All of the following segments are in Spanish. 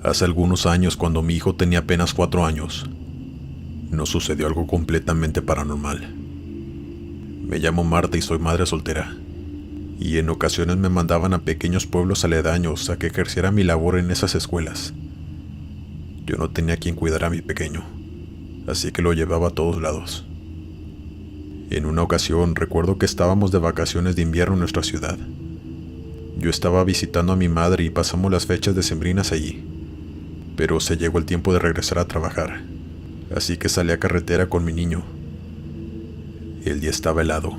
Hace algunos años, cuando mi hijo tenía apenas 4 años, nos sucedió algo completamente paranormal. Me llamo Marta y soy madre soltera, y en ocasiones me mandaban a pequeños pueblos aledaños a que ejerciera mi labor en esas escuelas. Yo no tenía quien cuidar a mi pequeño, así que lo llevaba a todos lados. En una ocasión recuerdo que estábamos de vacaciones de invierno en nuestra ciudad. Yo estaba visitando a mi madre y pasamos las fechas decembrinas allí, pero se llegó el tiempo de regresar a trabajar, así que salí a carretera con mi niño. El día estaba helado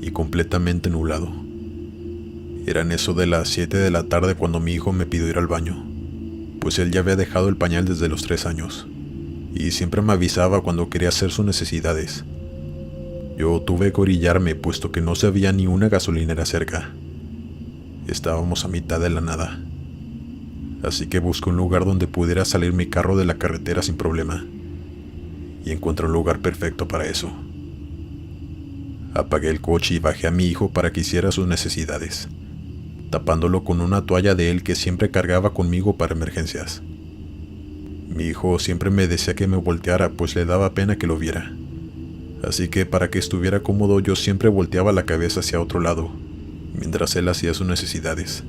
y completamente nublado. Eran eso de las 7 de la tarde cuando mi hijo me pidió ir al baño, pues él ya había dejado el pañal desde los 3 años, y siempre me avisaba cuando quería hacer sus necesidades. Yo tuve que orillarme puesto que no se había ni una gasolinera cerca. Estábamos a mitad de la nada, así que busqué un lugar donde pudiera salir mi carro de la carretera sin problema, y encontré un lugar perfecto para eso. Apagué el coche y bajé a mi hijo para que hiciera sus necesidades, tapándolo con una toalla de él que siempre cargaba conmigo para emergencias. Mi hijo siempre me decía que me volteara, pues le daba pena que lo viera, así que para que estuviera cómodo yo siempre volteaba la cabeza hacia otro lado, mientras él hacía sus necesidades,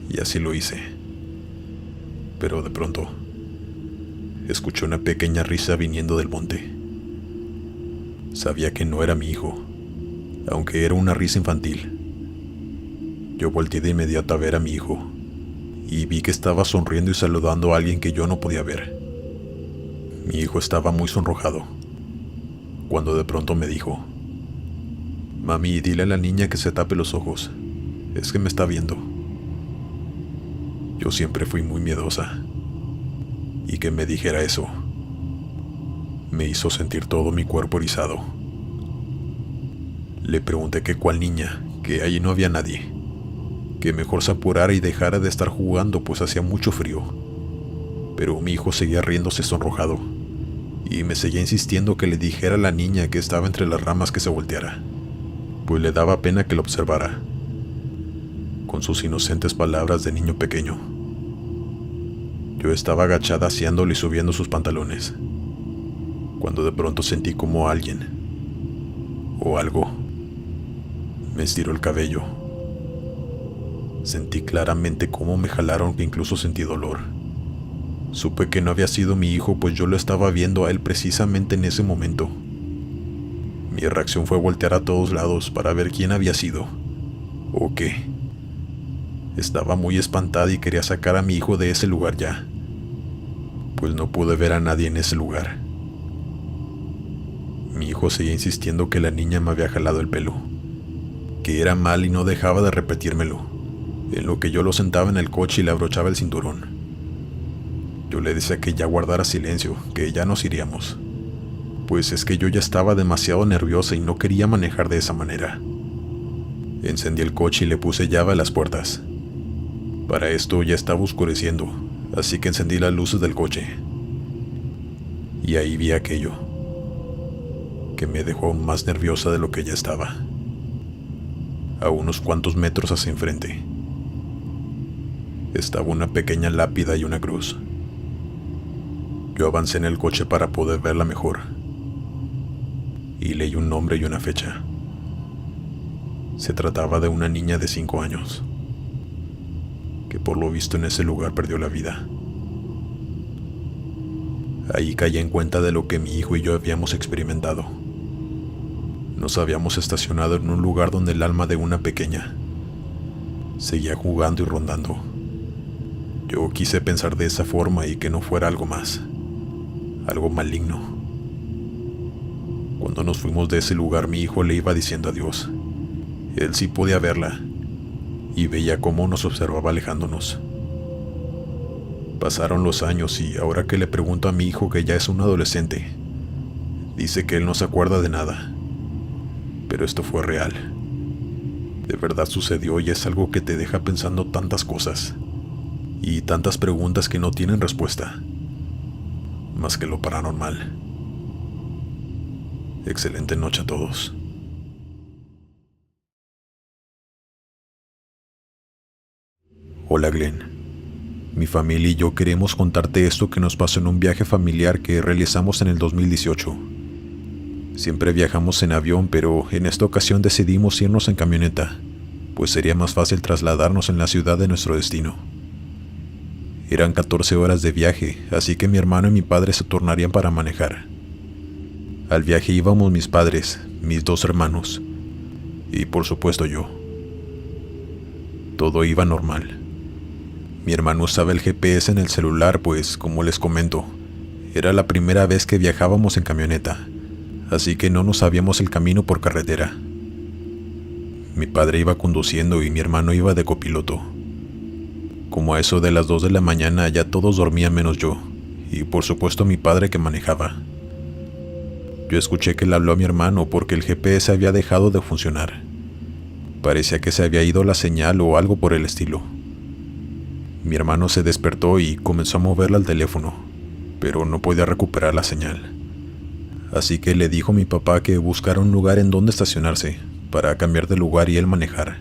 y así lo hice. Pero de pronto, escuché una pequeña risa viniendo del monte. Sabía que no era mi hijo, aunque era una risa infantil. Yo volteé de inmediato a ver a mi hijo, y vi que estaba sonriendo y saludando a alguien que yo no podía ver. Mi hijo estaba muy sonrojado, cuando de pronto me dijo: «Mami, dile a la niña que se tape los ojos, es que me está viendo». Yo siempre fui muy miedosa, y que me dijera eso me hizo sentir todo mi cuerpo erizado. Le pregunté que cuál niña, que allí no había nadie, que mejor se apurara y dejara de estar jugando pues hacía mucho frío. Pero mi hijo seguía riéndose sonrojado, y me seguía insistiendo que le dijera a la niña que estaba entre las ramas que se volteara, pues le daba pena que lo observara. Con sus inocentes palabras de niño pequeño. Yo estaba agachada aseándole y subiendo sus pantalones, cuando de pronto sentí como alguien, o algo, me estiró el cabello. Sentí claramente cómo me jalaron, que incluso sentí dolor. Supe que no había sido mi hijo, pues yo lo estaba viendo a él precisamente en ese momento. Mi reacción fue voltear a todos lados para ver quién había sido, o qué. Estaba muy espantada y quería sacar a mi hijo de ese lugar ya, pues no pude ver a nadie en ese lugar. Mi hijo seguía insistiendo que la niña me había jalado el pelo, que era mal, y no dejaba de repetírmelo, en lo que yo lo sentaba en el coche y le abrochaba el cinturón. Yo le decía que ya guardara silencio, que ya nos iríamos, pues es que yo ya estaba demasiado nerviosa y no quería manejar de esa manera. Encendí el coche y le puse llave a las puertas. Para esto ya estaba oscureciendo, así que encendí las luces del coche. Y ahí vi aquello, que me dejó aún más nerviosa de lo que ya estaba. A unos cuantos metros hacia enfrente, estaba una pequeña lápida y una cruz. Yo avancé en el coche para poder verla mejor, y leí un nombre y una fecha. Se trataba de una niña de 5 años, que por lo visto en ese lugar perdió la vida. Ahí caí en cuenta de lo que mi hijo y yo habíamos experimentado. Nos habíamos estacionado en un lugar donde el alma de una pequeña seguía jugando y rondando. Yo quise pensar de esa forma y que no fuera algo más, algo maligno. Cuando nos fuimos de ese lugar, mi hijo le iba diciendo adiós. Él sí podía verla, y veía cómo nos observaba alejándonos. Pasaron los años y ahora que le pregunto a mi hijo, que ya es un adolescente, dice que él no se acuerda de nada. Pero esto fue real. De verdad sucedió y es algo que te deja pensando tantas cosas y tantas preguntas que no tienen respuesta, más que lo paranormal. Excelente noche a todos. Hola Glenn, Mi familia y yo queremos contarte esto que nos pasó en un viaje familiar que realizamos en el 2018. Siempre viajamos en avión, pero en esta ocasión decidimos irnos en camioneta, pues sería más fácil trasladarnos en la ciudad de nuestro destino. Eran 14 horas de viaje, así que mi hermano y mi padre se turnarían para manejar. Al viaje íbamos mis padres, mis 2 hermanos, y por supuesto yo. Todo iba normal. Mi hermano usaba el GPS en el celular, pues, como les comento, era la primera vez que viajábamos en camioneta, así que no nos sabíamos el camino por carretera. Mi padre iba conduciendo y mi hermano iba de copiloto. Como a eso de las 2 de la mañana ya todos dormían menos yo, y por supuesto mi padre que manejaba. Yo escuché que le habló a mi hermano porque el GPS había dejado de funcionar. Parecía que se había ido la señal o algo por el estilo. Mi hermano se despertó y comenzó a moverle al teléfono, pero no podía recuperar la señal. Así que le dijo a mi papá que buscara un lugar en donde estacionarse, para cambiar de lugar y él manejar.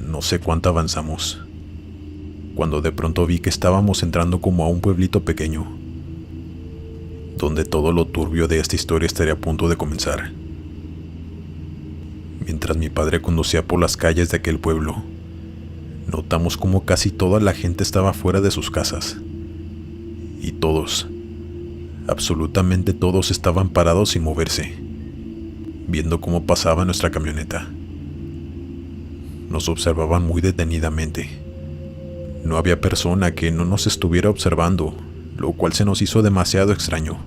No sé cuánto avanzamos, cuando de pronto vi que estábamos entrando como a un pueblito pequeño, donde todo lo turbio de esta historia estaría a punto de comenzar. Mientras mi padre conducía por las calles de aquel pueblo, notamos como casi toda la gente estaba fuera de sus casas. Y todos, absolutamente todos estaban parados sin moverse, viendo cómo pasaba nuestra camioneta. Nos observaban muy detenidamente. No había persona que no nos estuviera observando, lo cual se nos hizo demasiado extraño.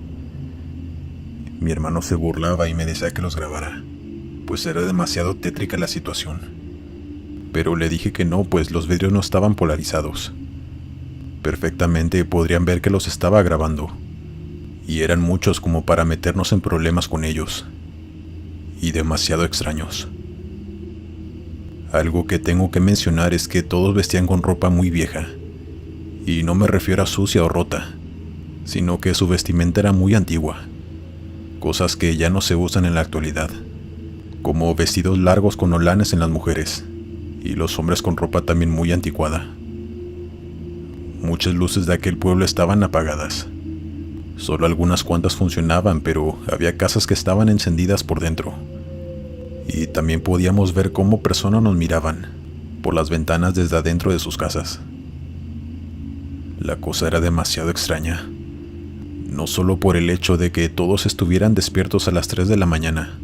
Mi hermano se burlaba y me decía que los grabara, pues era demasiado tétrica la situación. Pero le dije que no, pues los vidrios no estaban polarizados. Perfectamente podrían ver que los estaba grabando, y eran muchos como para meternos en problemas con ellos, y demasiado extraños. Algo que tengo que mencionar es que todos vestían con ropa muy vieja, y no me refiero a sucia o rota, sino que su vestimenta era muy antigua, cosas que ya no se usan en la actualidad, como vestidos largos con holanes en las mujeres, y los hombres con ropa también muy anticuada. Muchas luces de aquel pueblo estaban apagadas. Solo algunas cuantas funcionaban, pero había casas que estaban encendidas por dentro. Y también podíamos ver cómo personas nos miraban por las ventanas desde adentro de sus casas. La cosa era demasiado extraña, no solo por el hecho de que todos estuvieran despiertos a las 3 de la mañana,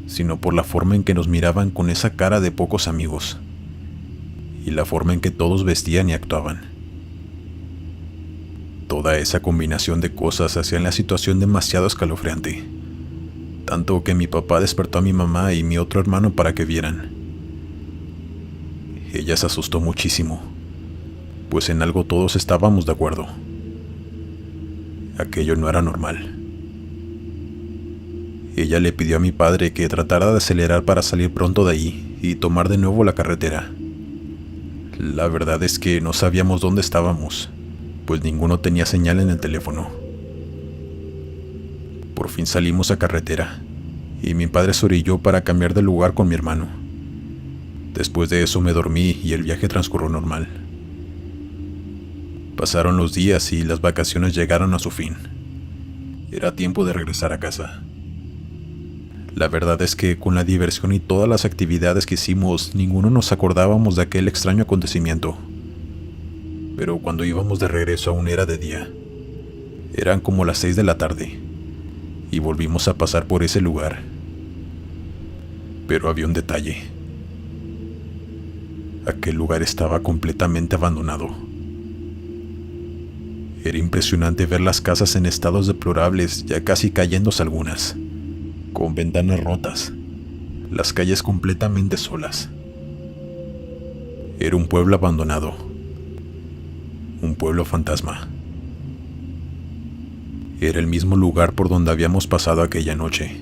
sino por la forma en que nos miraban con esa cara de pocos amigos, y la forma en que todos vestían y actuaban. Toda esa combinación de cosas hacían la situación demasiado escalofriante, tanto que mi papá despertó a mi mamá y mi otro hermano para que vieran. Ella se asustó muchísimo, pues en algo todos estábamos de acuerdo. Aquello no era normal. Ella le pidió a mi padre que tratara de acelerar para salir pronto de ahí y tomar de nuevo la carretera. La verdad es que no sabíamos dónde estábamos, pues ninguno tenía señal en el teléfono. Por fin salimos a carretera, y mi padre se orilló para cambiar de lugar con mi hermano. Después de eso me dormí y el viaje transcurrió normal. Pasaron los días y las vacaciones llegaron a su fin. Era tiempo de regresar a casa. La verdad es que con la diversión y todas las actividades que hicimos, ninguno nos acordábamos de aquel extraño acontecimiento. Pero cuando íbamos de regreso aún era de día. Eran como las 6 de la tarde, y volvimos a pasar por ese lugar. Pero había un detalle. Aquel lugar estaba completamente abandonado. Era impresionante ver las casas en estados deplorables, ya casi cayéndose algunas, con ventanas rotas, las calles completamente solas. Era un pueblo abandonado, un pueblo fantasma. Era el mismo lugar por donde habíamos pasado aquella noche.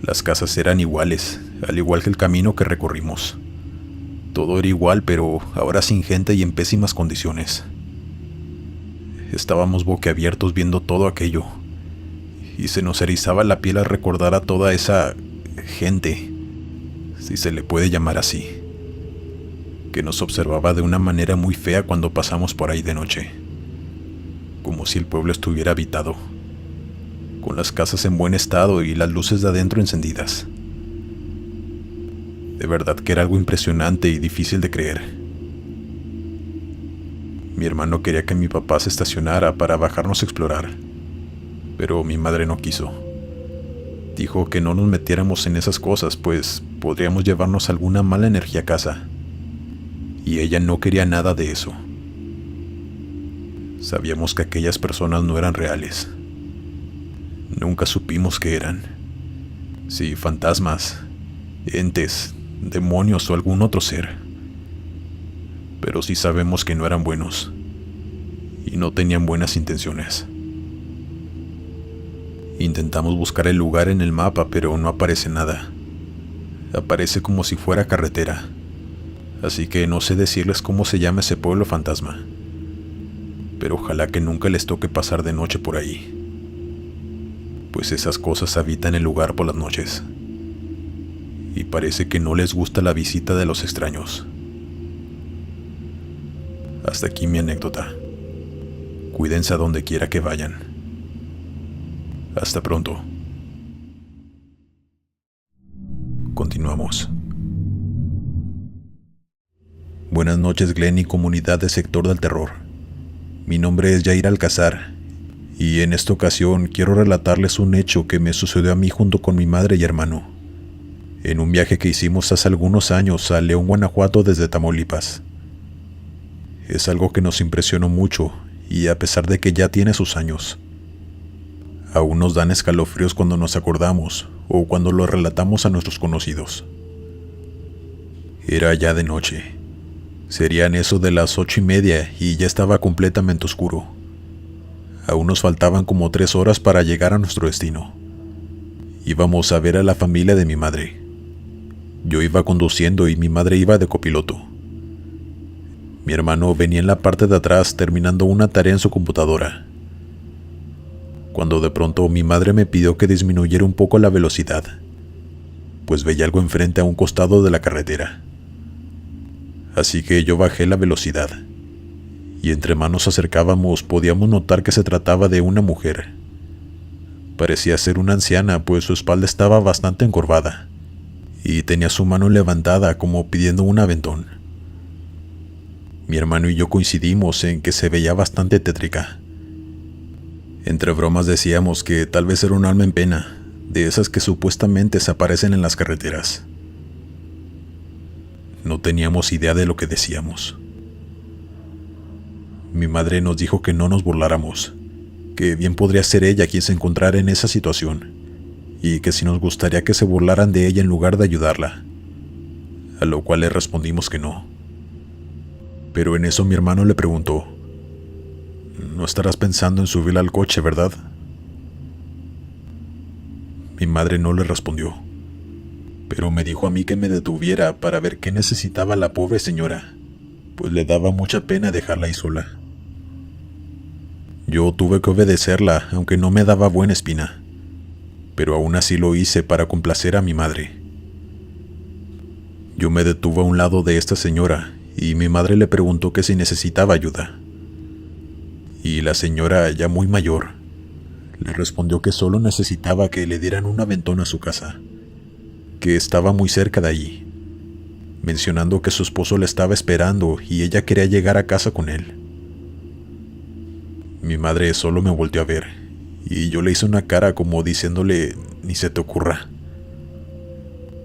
Las casas eran iguales, al igual que el camino que recorrimos. Todo era igual, pero ahora sin gente y en pésimas condiciones. Estábamos boquiabiertos viendo todo aquello, y se nos erizaba la piel al recordar a toda esa gente, si se le puede llamar así, que nos observaba de una manera muy fea cuando pasamos por ahí de noche, como si el pueblo estuviera habitado, con las casas en buen estado y las luces de adentro encendidas. De verdad que era algo impresionante y difícil de creer. Mi hermano quería que mi papá se estacionara para bajarnos a explorar, pero mi madre no quiso. Dijo que no nos metiéramos en esas cosas, pues podríamos llevarnos alguna mala energía a casa. Y ella no quería nada de eso. Sabíamos que aquellas personas no eran reales. Nunca supimos qué eran. Si fantasmas, entes, demonios o algún otro ser. Pero sí sabemos que no eran buenos. Y no tenían buenas intenciones. Intentamos buscar el lugar en el mapa, pero no aparece nada. Aparece como si fuera carretera. Así que no sé decirles cómo se llama ese pueblo fantasma. Pero ojalá que nunca les toque pasar de noche por ahí. Pues esas cosas habitan el lugar por las noches. Y parece que no les gusta la visita de los extraños. Hasta aquí mi anécdota. Cuídense a donde quiera que vayan. Hasta pronto. Continuamos. Buenas noches, Glenn y comunidad de Sector del Terror. Mi nombre es Jair Alcázar, y en esta ocasión quiero relatarles un hecho que me sucedió a mí junto con mi madre y hermano, en un viaje que hicimos hace algunos años a León, Guanajuato desde Tamaulipas. Es algo que nos impresionó mucho, y a pesar de que ya tiene sus años, aún nos dan escalofríos cuando nos acordamos o cuando lo relatamos a nuestros conocidos. Era ya de noche. Serían eso de las 8:30 y ya estaba completamente oscuro. Aún nos faltaban como 3 horas para llegar a nuestro destino. Íbamos a ver a la familia de mi madre. Yo iba conduciendo y mi madre iba de copiloto. Mi hermano venía en la parte de atrás terminando una tarea en su computadora, cuando de pronto mi madre me pidió que disminuyera un poco la velocidad, pues veía algo enfrente a un costado de la carretera. Así que yo bajé la velocidad, y entre más nos acercábamos podíamos notar que se trataba de una mujer. Parecía ser una anciana, pues su espalda estaba bastante encorvada, y tenía su mano levantada como pidiendo un aventón. Mi hermano y yo coincidimos en que se veía bastante tétrica. Entre bromas decíamos que tal vez era un alma en pena, de esas que supuestamente se aparecen en las carreteras. No teníamos idea de lo que decíamos. Mi madre nos dijo que no nos burláramos, que bien podría ser ella quien se encontrara en esa situación, y que si nos gustaría que se burlaran de ella en lugar de ayudarla, a lo cual le respondimos que no. Pero en eso mi hermano le preguntó: «No estarás pensando en subirla al coche, ¿verdad?». Mi madre no le respondió, pero me dijo a mí que me detuviera para ver qué necesitaba la pobre señora, pues le daba mucha pena dejarla ahí sola. Yo tuve que obedecerla, aunque no me daba buena espina, pero aún así lo hice para complacer a mi madre. Yo me detuve a un lado de esta señora y mi madre le preguntó que si necesitaba ayuda. Y la señora, ya muy mayor, le respondió que solo necesitaba que le dieran un aventón a su casa, que estaba muy cerca de allí, mencionando que su esposo la estaba esperando y ella quería llegar a casa con él. Mi madre solo me volteó a ver, y yo le hice una cara como diciéndole: «Ni se te ocurra».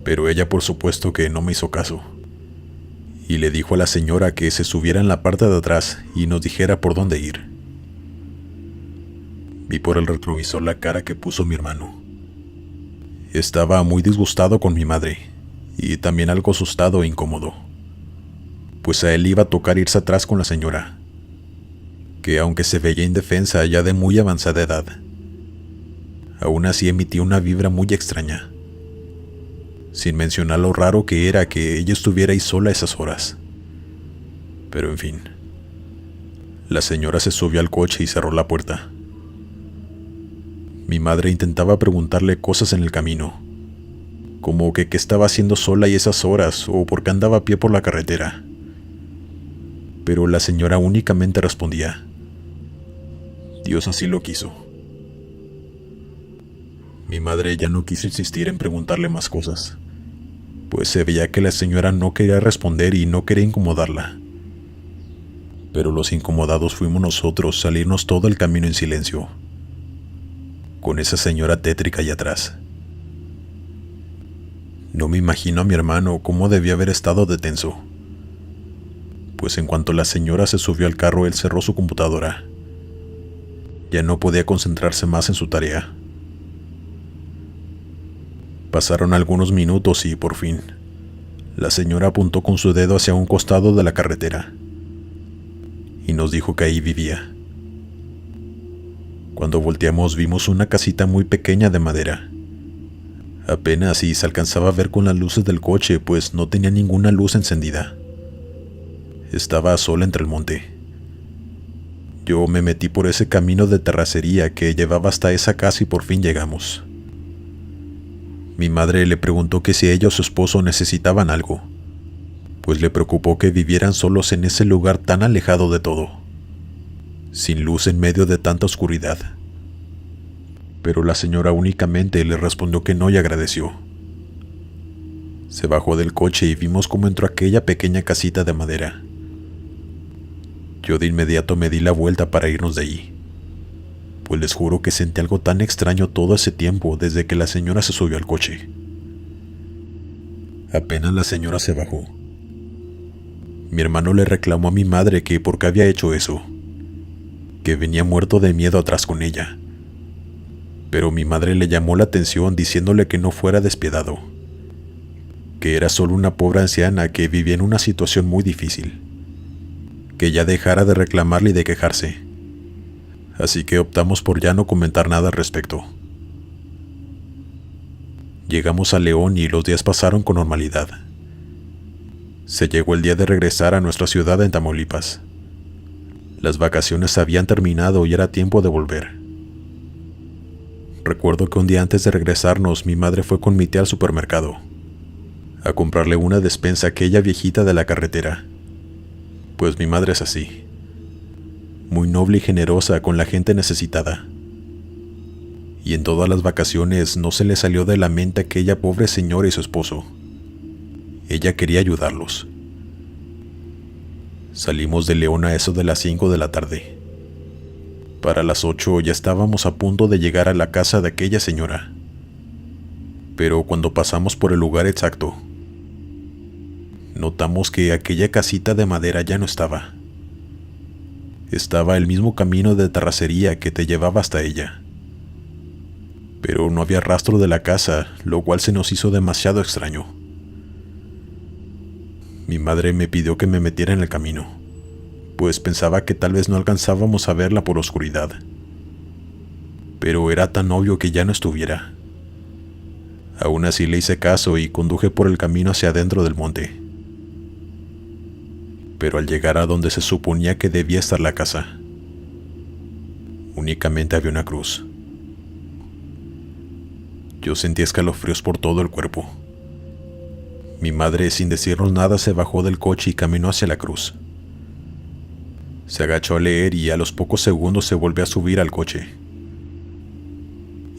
Pero ella por supuesto que no me hizo caso, y le dijo a la señora que se subiera en la parte de atrás y nos dijera por dónde ir. Vi por el retrovisor la cara que puso mi hermano. Estaba muy disgustado con mi madre, y también algo asustado e incómodo, pues a él iba a tocar irse atrás con la señora, que aunque se veía indefensa ya de muy avanzada edad, aún así emitía una vibra muy extraña, sin mencionar lo raro que era que ella estuviera ahí sola a esas horas. Pero en fin, la señora se subió al coche y cerró la puerta. Mi madre intentaba preguntarle cosas en el camino, como que qué estaba haciendo sola y esas horas o por qué andaba a pie por la carretera, pero la señora únicamente respondía: Dios así lo quiso. Mi madre ya no quiso insistir en preguntarle más cosas, pues se veía que la señora no quería responder y no quería incomodarla. Pero los incomodados fuimos nosotros, salirnos todo el camino en silencio, con esa señora tétrica allá atrás. No me imagino a mi hermano cómo debía haber estado de tenso, pues en cuanto la señora se subió al carro, él cerró su computadora. Ya no podía concentrarse más en su tarea. Pasaron algunos minutos y, por fin, la señora apuntó con su dedo hacia un costado de la carretera y nos dijo que ahí vivía. Cuando volteamos vimos una casita muy pequeña de madera. Apenas si se alcanzaba a ver con las luces del coche, pues no tenía ninguna luz encendida. Estaba sola entre el monte. Yo me metí por ese camino de terracería que llevaba hasta esa casa y por fin llegamos. Mi madre le preguntó que si ella o su esposo necesitaban algo, pues le preocupó que vivieran solos en ese lugar tan alejado de todo, sin luz en medio de tanta oscuridad. Pero la señora únicamente le respondió que no y agradeció. Se bajó del coche y vimos cómo entró a aquella pequeña casita de madera. Yo de inmediato me di la vuelta para irnos de ahí, pues les juro que sentí algo tan extraño todo ese tiempo desde que la señora se subió al coche. Apenas la señora se bajó, mi hermano le reclamó a mi madre que por qué había hecho eso, que venía muerto de miedo atrás con ella. Pero mi madre le llamó la atención diciéndole que no fuera despiadado, que era solo una pobre anciana que vivía en una situación muy difícil, que ya dejara de reclamarle y de quejarse. Así que optamos por ya no comentar nada al respecto. Llegamos a León y los días pasaron con normalidad. Se llegó el día de regresar a nuestra ciudad en Tamaulipas. Las vacaciones habían terminado y era tiempo de volver. Recuerdo que un día antes de regresarnos, mi madre fue con mi tía al supermercado a comprarle una despensa a aquella viejita de la carretera. Pues mi madre es así, muy noble y generosa con la gente necesitada. Y en todas las vacaciones no se le salió de la mente aquella pobre señora y su esposo. Ella quería ayudarlos. Salimos de León a eso de las 5 de la tarde. Para las 8 ya estábamos a punto de llegar a la casa de aquella señora. Pero cuando pasamos por el lugar exacto, notamos que aquella casita de madera ya no estaba. Estaba el mismo camino de terracería que te llevaba hasta ella. Pero no había rastro de la casa, lo cual se nos hizo demasiado extraño. Mi madre me pidió que me metiera en el camino, pues pensaba que tal vez no alcanzábamos a verla por oscuridad. Pero era tan obvio que ya no estuviera. Aún así le hice caso y conduje por el camino hacia adentro del monte. Pero al llegar a donde se suponía que debía estar la casa, únicamente había una cruz. Yo sentí escalofríos por todo el cuerpo. Mi madre, sin decirnos nada, se bajó del coche y caminó hacia la cruz. Se agachó a leer y a los pocos segundos se volvió a subir al coche.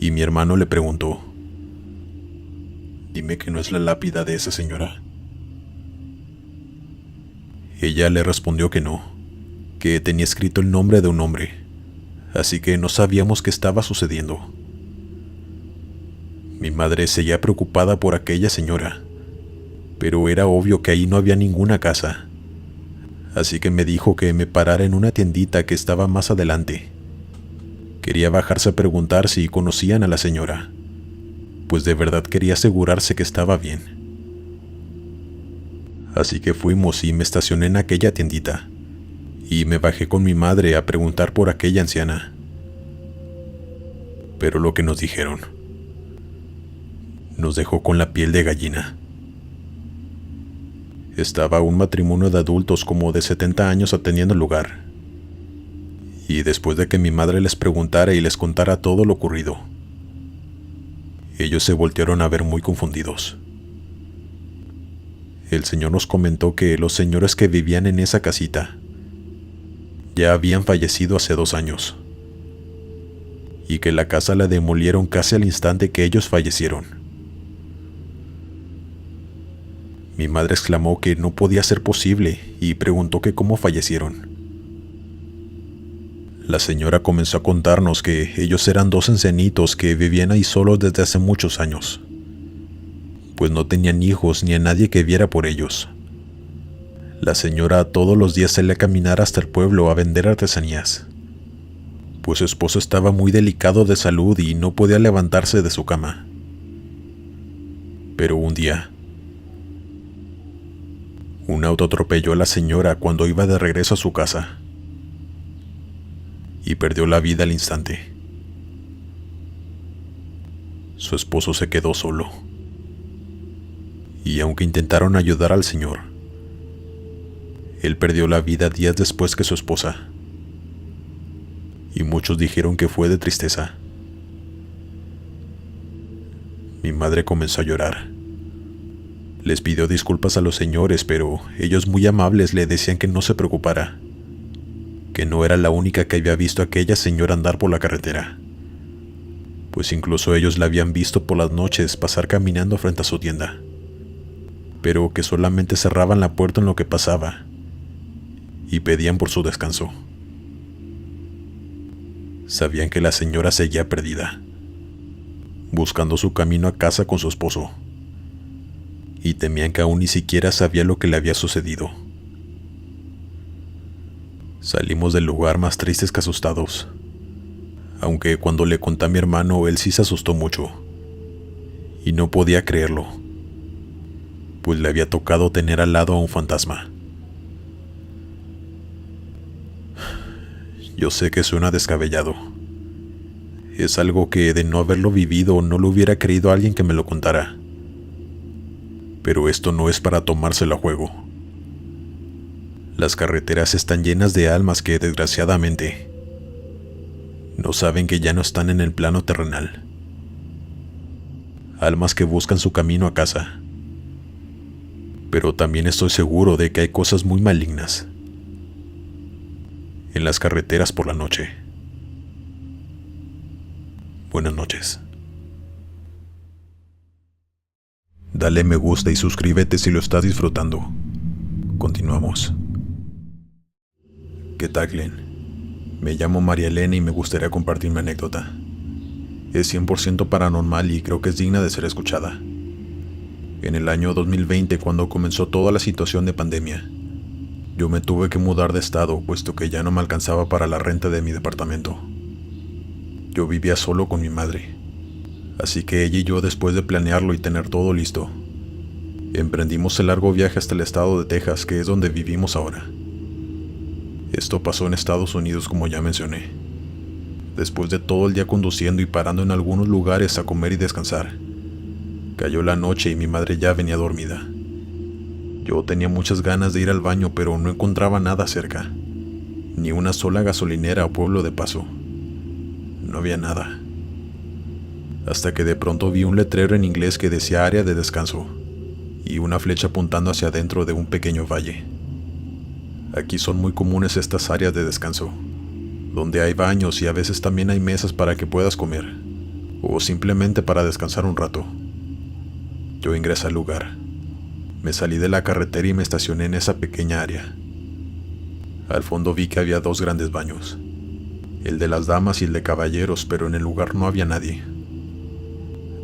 Y mi hermano le preguntó: «Dime que no es la lápida de esa señora». Ella le respondió que no, que tenía escrito el nombre de un hombre, así que no sabíamos qué estaba sucediendo. Mi madre seguía preocupada por aquella señora, pero era obvio que ahí no había ninguna casa, así que me dijo que me parara en una tiendita que estaba más adelante. Quería bajarse a preguntar si conocían a la señora, pues de verdad quería asegurarse que estaba bien. Así que fuimos y me estacioné en aquella tiendita, y me bajé con mi madre a preguntar por aquella anciana. Pero lo que nos dijeron nos dejó con la piel de gallina. Estaba un matrimonio de adultos como de 70 años atendiendo el lugar, y después de que mi madre les preguntara y les contara todo lo ocurrido, ellos se voltearon a ver muy confundidos. El señor nos comentó que los señores que vivían en esa casita ya habían fallecido hace 2 años, y que la casa la demolieron casi al instante que ellos fallecieron. Mi madre exclamó que no podía ser posible y preguntó que cómo fallecieron. La señora comenzó a contarnos que ellos eran 2 ancianitos que vivían ahí solos desde hace muchos años, pues no tenían hijos ni a nadie que viera por ellos. La señora todos los días salía a caminar hasta el pueblo a vender artesanías, pues su esposo estaba muy delicado de salud y no podía levantarse de su cama. Pero un día, un auto atropelló a la señora cuando iba de regreso a su casa y perdió la vida al instante. Su esposo se quedó solo, y aunque intentaron ayudar al señor, él perdió la vida días después que su esposa, y muchos dijeron que fue de tristeza. Mi madre comenzó a llorar. Les pidió disculpas a los señores, pero ellos muy amables le decían que no se preocupara, que no era la única que había visto a aquella señora andar por la carretera, pues incluso ellos la habían visto por las noches pasar caminando frente a su tienda, pero que solamente cerraban la puerta en lo que pasaba y pedían por su descanso. Sabían que la señora seguía perdida, buscando su camino a casa con su esposo, y temían que aún ni siquiera sabía lo que le había sucedido. Salimos del lugar más tristes que asustados, aunque cuando le conté a mi hermano él sí se asustó mucho, y no podía creerlo, pues le había tocado tener al lado a un fantasma. Yo sé que suena descabellado. Es algo que de no haberlo vivido no lo hubiera creído a alguien que me lo contara. Pero esto no es para tomárselo a juego. Las carreteras están llenas de almas que, desgraciadamente, no saben que ya no están en el plano terrenal. Almas que buscan su camino a casa. Pero también estoy seguro de que hay cosas muy malignas en las carreteras por la noche. Buenas noches. Dale me gusta y suscríbete si lo estás disfrutando. Continuamos. ¿Qué tal, Glenn? Me llamo María Elena y me gustaría compartir mi anécdota. Es 100% paranormal y creo que es digna de ser escuchada. En el año 2020, cuando comenzó toda la situación de pandemia, yo me tuve que mudar de estado, puesto que ya no me alcanzaba para la renta de mi departamento. Yo vivía solo con mi madre, así que ella y yo, después de planearlo y tener todo listo, emprendimos el largo viaje hasta el estado de Texas, que es donde vivimos ahora. Esto pasó en Estados Unidos, como ya mencioné. Después de todo el día conduciendo y parando en algunos lugares a comer y descansar, cayó la noche y mi madre ya venía dormida. Yo tenía muchas ganas de ir al baño, pero no encontraba nada cerca, ni una sola gasolinera o pueblo de paso. No había nada. Hasta que de pronto vi un letrero en inglés que decía área de descanso, y una flecha apuntando hacia adentro de un pequeño valle. Aquí son muy comunes estas áreas de descanso, donde hay baños y a veces también hay mesas para que puedas comer, o simplemente para descansar un rato. Yo ingresé al lugar. Me salí de la carretera y me estacioné en esa pequeña área. Al fondo vi que había 2 grandes baños, el de las damas y el de caballeros, pero en el lugar no había nadie.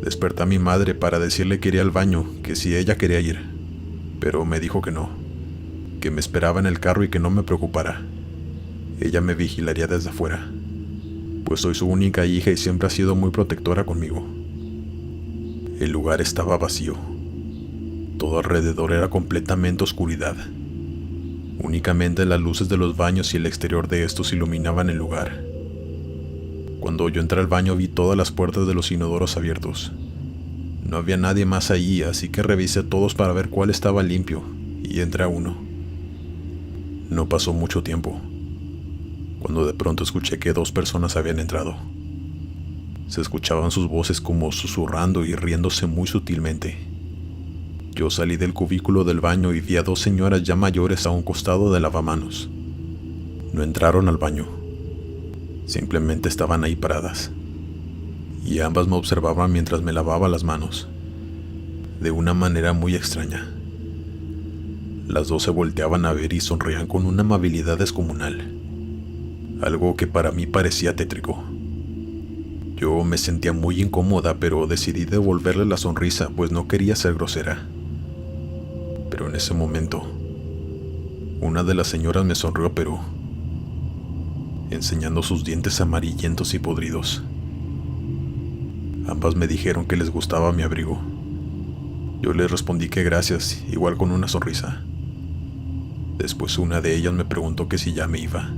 Desperté a mi madre para decirle que iría al baño, que si ella quería ir, pero me dijo que no, que me esperaba en el carro y que no me preocupara. Ella me vigilaría desde afuera, pues soy su única hija y siempre ha sido muy protectora conmigo. El lugar estaba vacío. Todo alrededor era completamente oscuridad. Únicamente las luces de los baños y el exterior de estos iluminaban el lugar. Cuando yo entré al baño vi todas las puertas de los inodoros abiertos. No había nadie más ahí, así que revisé todos para ver cuál estaba limpio, y entré a uno. No pasó mucho tiempo, cuando de pronto escuché que 2 personas habían entrado. Se escuchaban sus voces como susurrando y riéndose muy sutilmente. Yo salí del cubículo del baño y vi a 2 señoras ya mayores a un costado del lavamanos. No entraron al baño. Simplemente estaban ahí paradas. Y ambas me observaban mientras me lavaba las manos, de una manera muy extraña. Las dos se volteaban a ver y sonreían con una amabilidad descomunal, algo que para mí parecía tétrico. Yo me sentía muy incómoda, pero decidí devolverle la sonrisa, pues no quería ser grosera. Pero en ese momento, una de las señoras me sonrió, pero enseñando sus dientes amarillentos y podridos. Ambas me dijeron que les gustaba mi abrigo. Yo les respondí que gracias, igual con una sonrisa. Después una de ellas me preguntó que si ya me iba,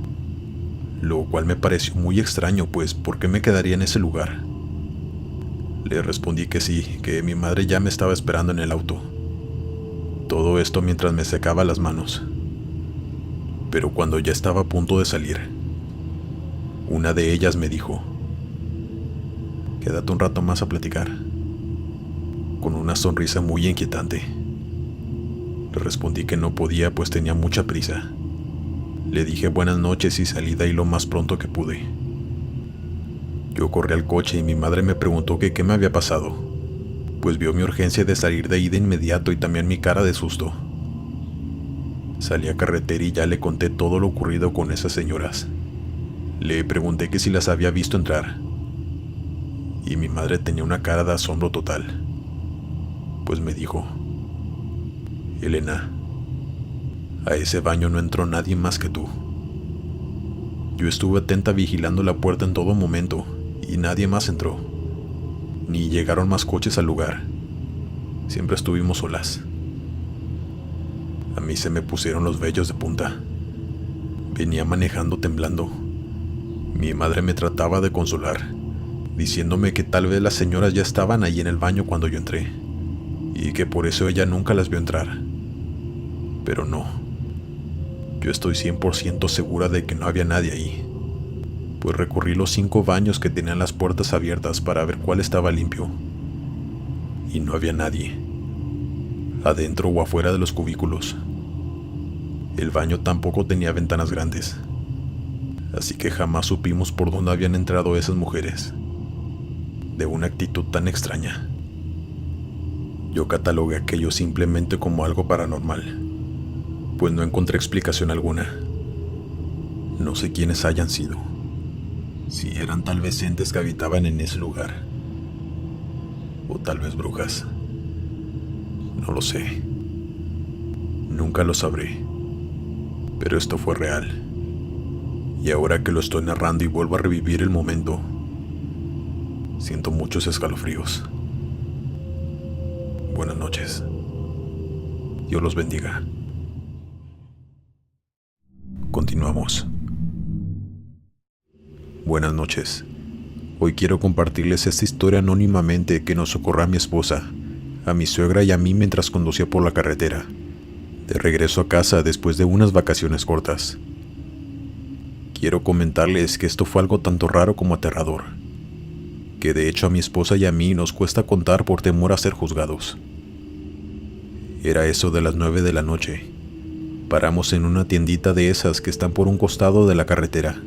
lo cual me pareció muy extraño, pues ¿por qué me quedaría en ese lugar? Le respondí que sí, que mi madre ya me estaba esperando en el auto. Todo esto mientras me secaba las manos. Pero cuando ya estaba a punto de salir, una de ellas me dijo: «Quédate un rato más a platicar», con una sonrisa muy inquietante. Le respondí que no podía, pues tenía mucha prisa. Le dije buenas noches y salí de ahí lo más pronto que pude. Yo corrí al coche y mi madre me preguntó que qué me había pasado, pues vio mi urgencia de salir de ahí de inmediato y también mi cara de susto. Salí a carretera y ya le conté todo lo ocurrido con esas señoras. Le pregunté que si las había visto entrar, y mi madre tenía una cara de asombro total, pues me dijo: «Elena, a ese baño no entró nadie más que tú. Yo estuve atenta vigilando la puerta en todo momento y nadie más entró, ni llegaron más coches al lugar. Siempre estuvimos solas». A mí se me pusieron los vellos de punta. Venía manejando temblando. Mi madre me trataba de consolar, diciéndome que tal vez las señoras ya estaban ahí en el baño cuando yo entré, y que por eso ella nunca las vio entrar. Pero no. Yo estoy 100% segura de que no había nadie ahí, pues recorrí los 5 baños que tenían las puertas abiertas para ver cuál estaba limpio, y no había nadie, adentro o afuera de los cubículos. El baño tampoco tenía ventanas grandes, así que jamás supimos por dónde habían entrado esas mujeres, de una actitud tan extraña. Yo catalogué aquello simplemente como algo paranormal, pues no encontré explicación alguna. No sé quiénes hayan sido, si eran tal vez entes que habitaban en ese lugar, o tal vez brujas. No lo sé. Nunca lo sabré. Pero esto fue real. Y ahora que lo estoy narrando y vuelvo a revivir el momento, siento muchos escalofríos. Buenas noches. Dios los bendiga. Continuamos. Buenas noches. Hoy quiero compartirles esta historia anónimamente que nos ocurrió a mi esposa, a mi suegra y a mí mientras conducía por la carretera, de regreso a casa después de unas vacaciones cortas. Quiero comentarles que esto fue algo tanto raro como aterrador, que de hecho a mi esposa y a mí nos cuesta contar por temor a ser juzgados. Era eso de las 9 de la noche. Paramos en una tiendita de esas que están por un costado de la carretera,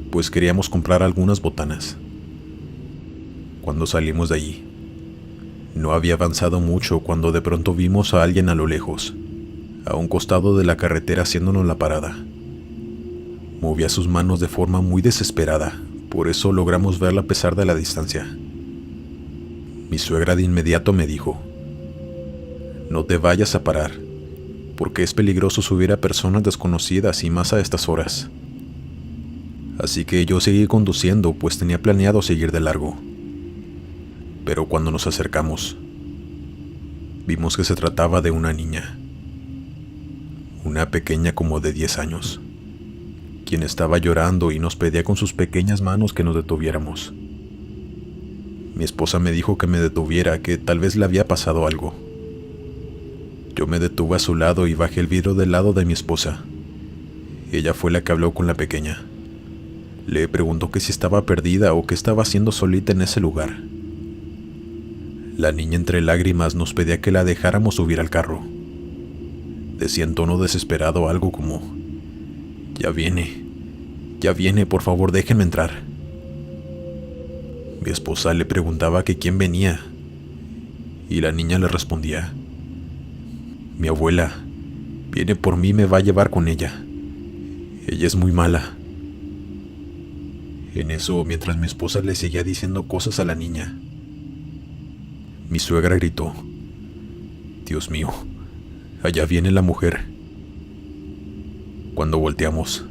pues queríamos comprar algunas botanas. Cuando salimos de allí, no había avanzado mucho cuando de pronto vimos a alguien a lo lejos, a un costado de la carretera haciéndonos la parada. Movía sus manos de forma muy desesperada, por eso logramos verla a pesar de la distancia. Mi suegra de inmediato me dijo: «No te vayas a parar, porque es peligroso subir a personas desconocidas y más a estas horas». Así que yo seguí conduciendo, pues tenía planeado seguir de largo. Pero cuando nos acercamos, vimos que se trataba de una niña. Una pequeña como de 10 años, quien estaba llorando y nos pedía con sus pequeñas manos que nos detuviéramos. Mi esposa me dijo que me detuviera, que tal vez le había pasado algo. Yo me detuve a su lado y bajé el vidrio del lado de mi esposa. Ella fue la que habló con la pequeña. Le preguntó que si estaba perdida o que estaba haciendo solita en ese lugar. La niña entre lágrimas nos pedía que la dejáramos subir al carro. Decía en tono desesperado algo como: «Ya viene, Ya viene, por favor, déjenme entrar. Mi esposa le preguntaba que quién venía, y la niña le respondía: mi abuela viene por mí y me va a llevar con ella. Ella es muy mala. En eso, mientras mi esposa le seguía diciendo cosas a la niña, mi suegra gritó: Dios mío, allá viene la mujer. Cuando volteamos,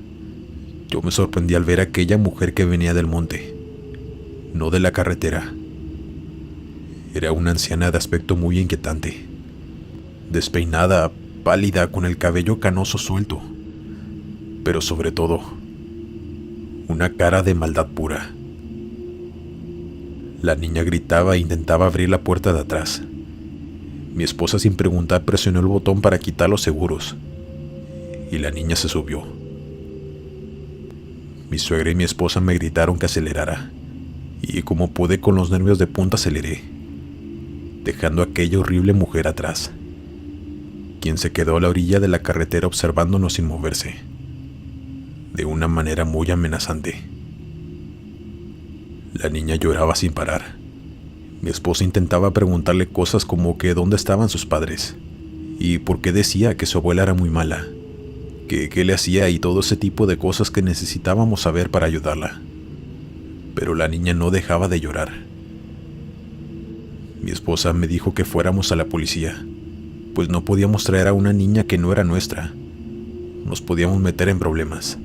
yo me sorprendí al ver a aquella mujer que venía del monte, no de la carretera. Era una anciana de aspecto muy inquietante, despeinada, pálida, con el cabello canoso suelto, pero sobre todo, una cara de maldad pura. La niña gritaba e intentaba abrir la puerta de atrás. Mi esposa, sin preguntar, presionó el botón para quitar los seguros, y la niña se subió. Mi suegra y mi esposa me gritaron que acelerara, y como pude con los nervios de punta aceleré, dejando a aquella horrible mujer atrás, quien se quedó a la orilla de la carretera observándonos sin moverse, de una manera muy amenazante. La niña lloraba sin parar. Mi esposa intentaba preguntarle cosas como que dónde estaban sus padres, y por qué decía que su abuela era muy mala, que qué le hacía y todo ese tipo de cosas que necesitábamos saber para ayudarla. Pero la niña no dejaba de llorar. Mi esposa me dijo que fuéramos a la policía, pues no podíamos traer a una niña que no era nuestra. Nos podíamos meter en problemas.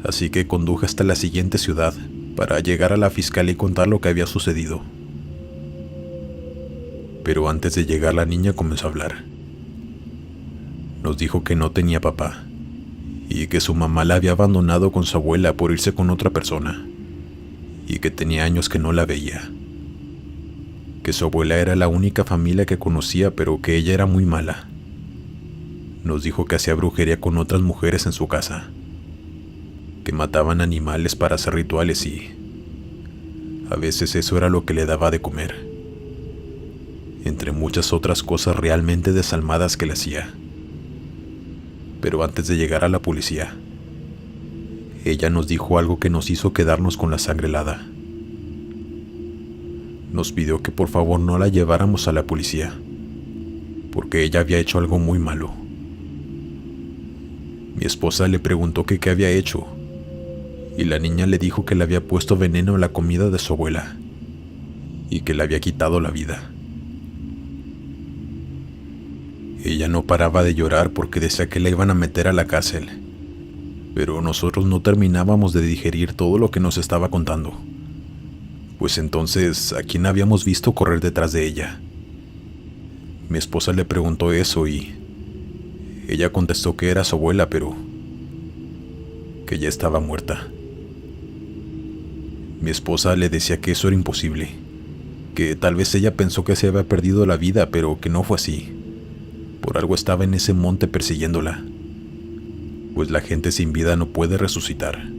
Así que conduje hasta la siguiente ciudad para llegar a la fiscalía y contar lo que había sucedido. Pero antes de llegar, la niña comenzó a hablar. Nos dijo que no tenía papá y que su mamá la había abandonado con su abuela por irse con otra persona, y que tenía años que no la veía. Que su abuela era la única familia que conocía, pero que ella era muy mala. Nos dijo que hacía brujería con otras mujeres en su casa, que mataban animales para hacer rituales y a veces eso era lo que le daba de comer, entre muchas otras cosas realmente desalmadas que le hacía. Pero antes de llegar a la policía, ella nos dijo algo que nos hizo quedarnos con la sangre helada. Nos pidió que por favor no la lleváramos a la policía, porque ella había hecho algo muy malo. Mi esposa le preguntó que qué había hecho, y la niña le dijo que le había puesto veneno a la comida de su abuela, y que le había quitado la vida. Ella no paraba de llorar porque decía que la iban a meter a la cárcel, pero nosotros no terminábamos de digerir todo lo que nos estaba contando. Pues entonces, ¿a quién habíamos visto correr detrás de ella? Mi esposa le preguntó eso y ella contestó que era su abuela, pero que ya estaba muerta. Mi esposa le decía que eso era imposible, que tal vez ella pensó que se había perdido la vida, pero que no fue así. Por algo estaba en ese monte persiguiéndola, pues la gente sin vida no puede resucitar.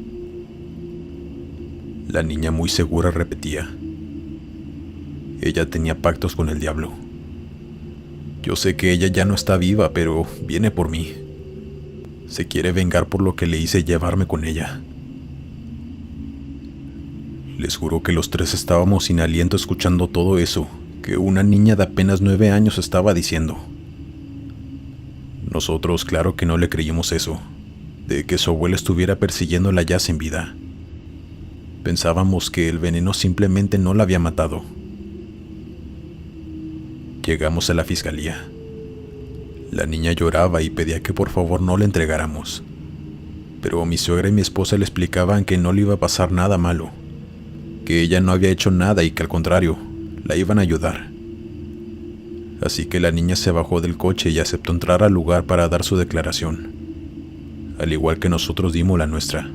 La niña muy segura repetía: ella tenía pactos con el diablo. Yo sé que ella ya no está viva, pero viene por mí. Se quiere vengar por lo que le hice llevarme con ella. Les juro que los tres estábamos sin aliento escuchando todo eso que una niña de apenas 9 años estaba diciendo. Nosotros, claro que no le creímos eso, de que su abuela estuviera persiguiéndola ya sin vida. Pensábamos que el veneno simplemente no la había matado. Llegamos a la fiscalía. La niña lloraba y pedía que por favor no la entregáramos. Pero mi suegra y mi esposa le explicaban que no le iba a pasar nada malo, que ella no había hecho nada y que al contrario, la iban a ayudar. Así que la niña se bajó del coche y aceptó entrar al lugar para dar su declaración, al igual que nosotros dimos la nuestra.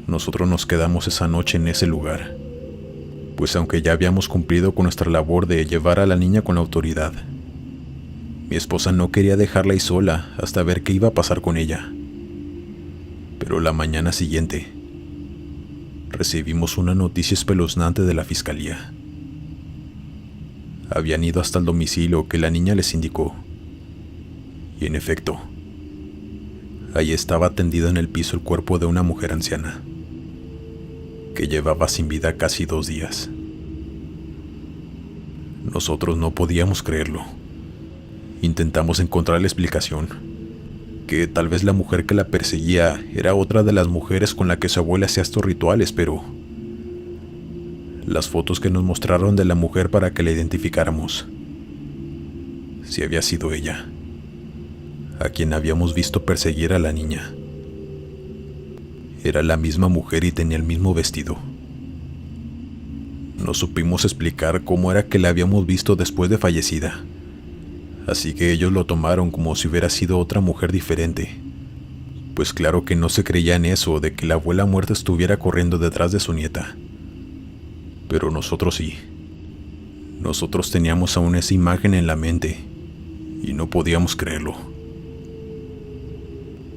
Nosotros nos quedamos esa noche en ese lugar, pues aunque ya habíamos cumplido con nuestra labor de llevar a la niña con la autoridad, mi esposa no quería dejarla ahí sola hasta ver qué iba a pasar con ella. Pero la mañana siguiente, recibimos una noticia espeluznante de la fiscalía. Habían ido hasta el domicilio que la niña les indicó, y en efecto, Ahí estaba tendido en el piso el cuerpo de una mujer anciana, que llevaba sin vida casi 2 días. Nosotros no podíamos creerlo. Intentamos encontrar la explicación, que tal vez la mujer que la perseguía era otra de las mujeres con la que su abuela hacía estos rituales, pero las fotos que nos mostraron de la mujer para que la identificáramos, si había sido ella, a quien habíamos visto perseguir a la niña. Era la misma mujer y tenía el mismo vestido. No supimos explicar cómo era que la habíamos visto después de fallecida, así que ellos lo tomaron como si hubiera sido otra mujer diferente, pues claro que no se creía en eso de que la abuela muerta estuviera corriendo detrás de su nieta. Pero nosotros sí. Nosotros teníamos aún esa imagen en la mente y no podíamos creerlo.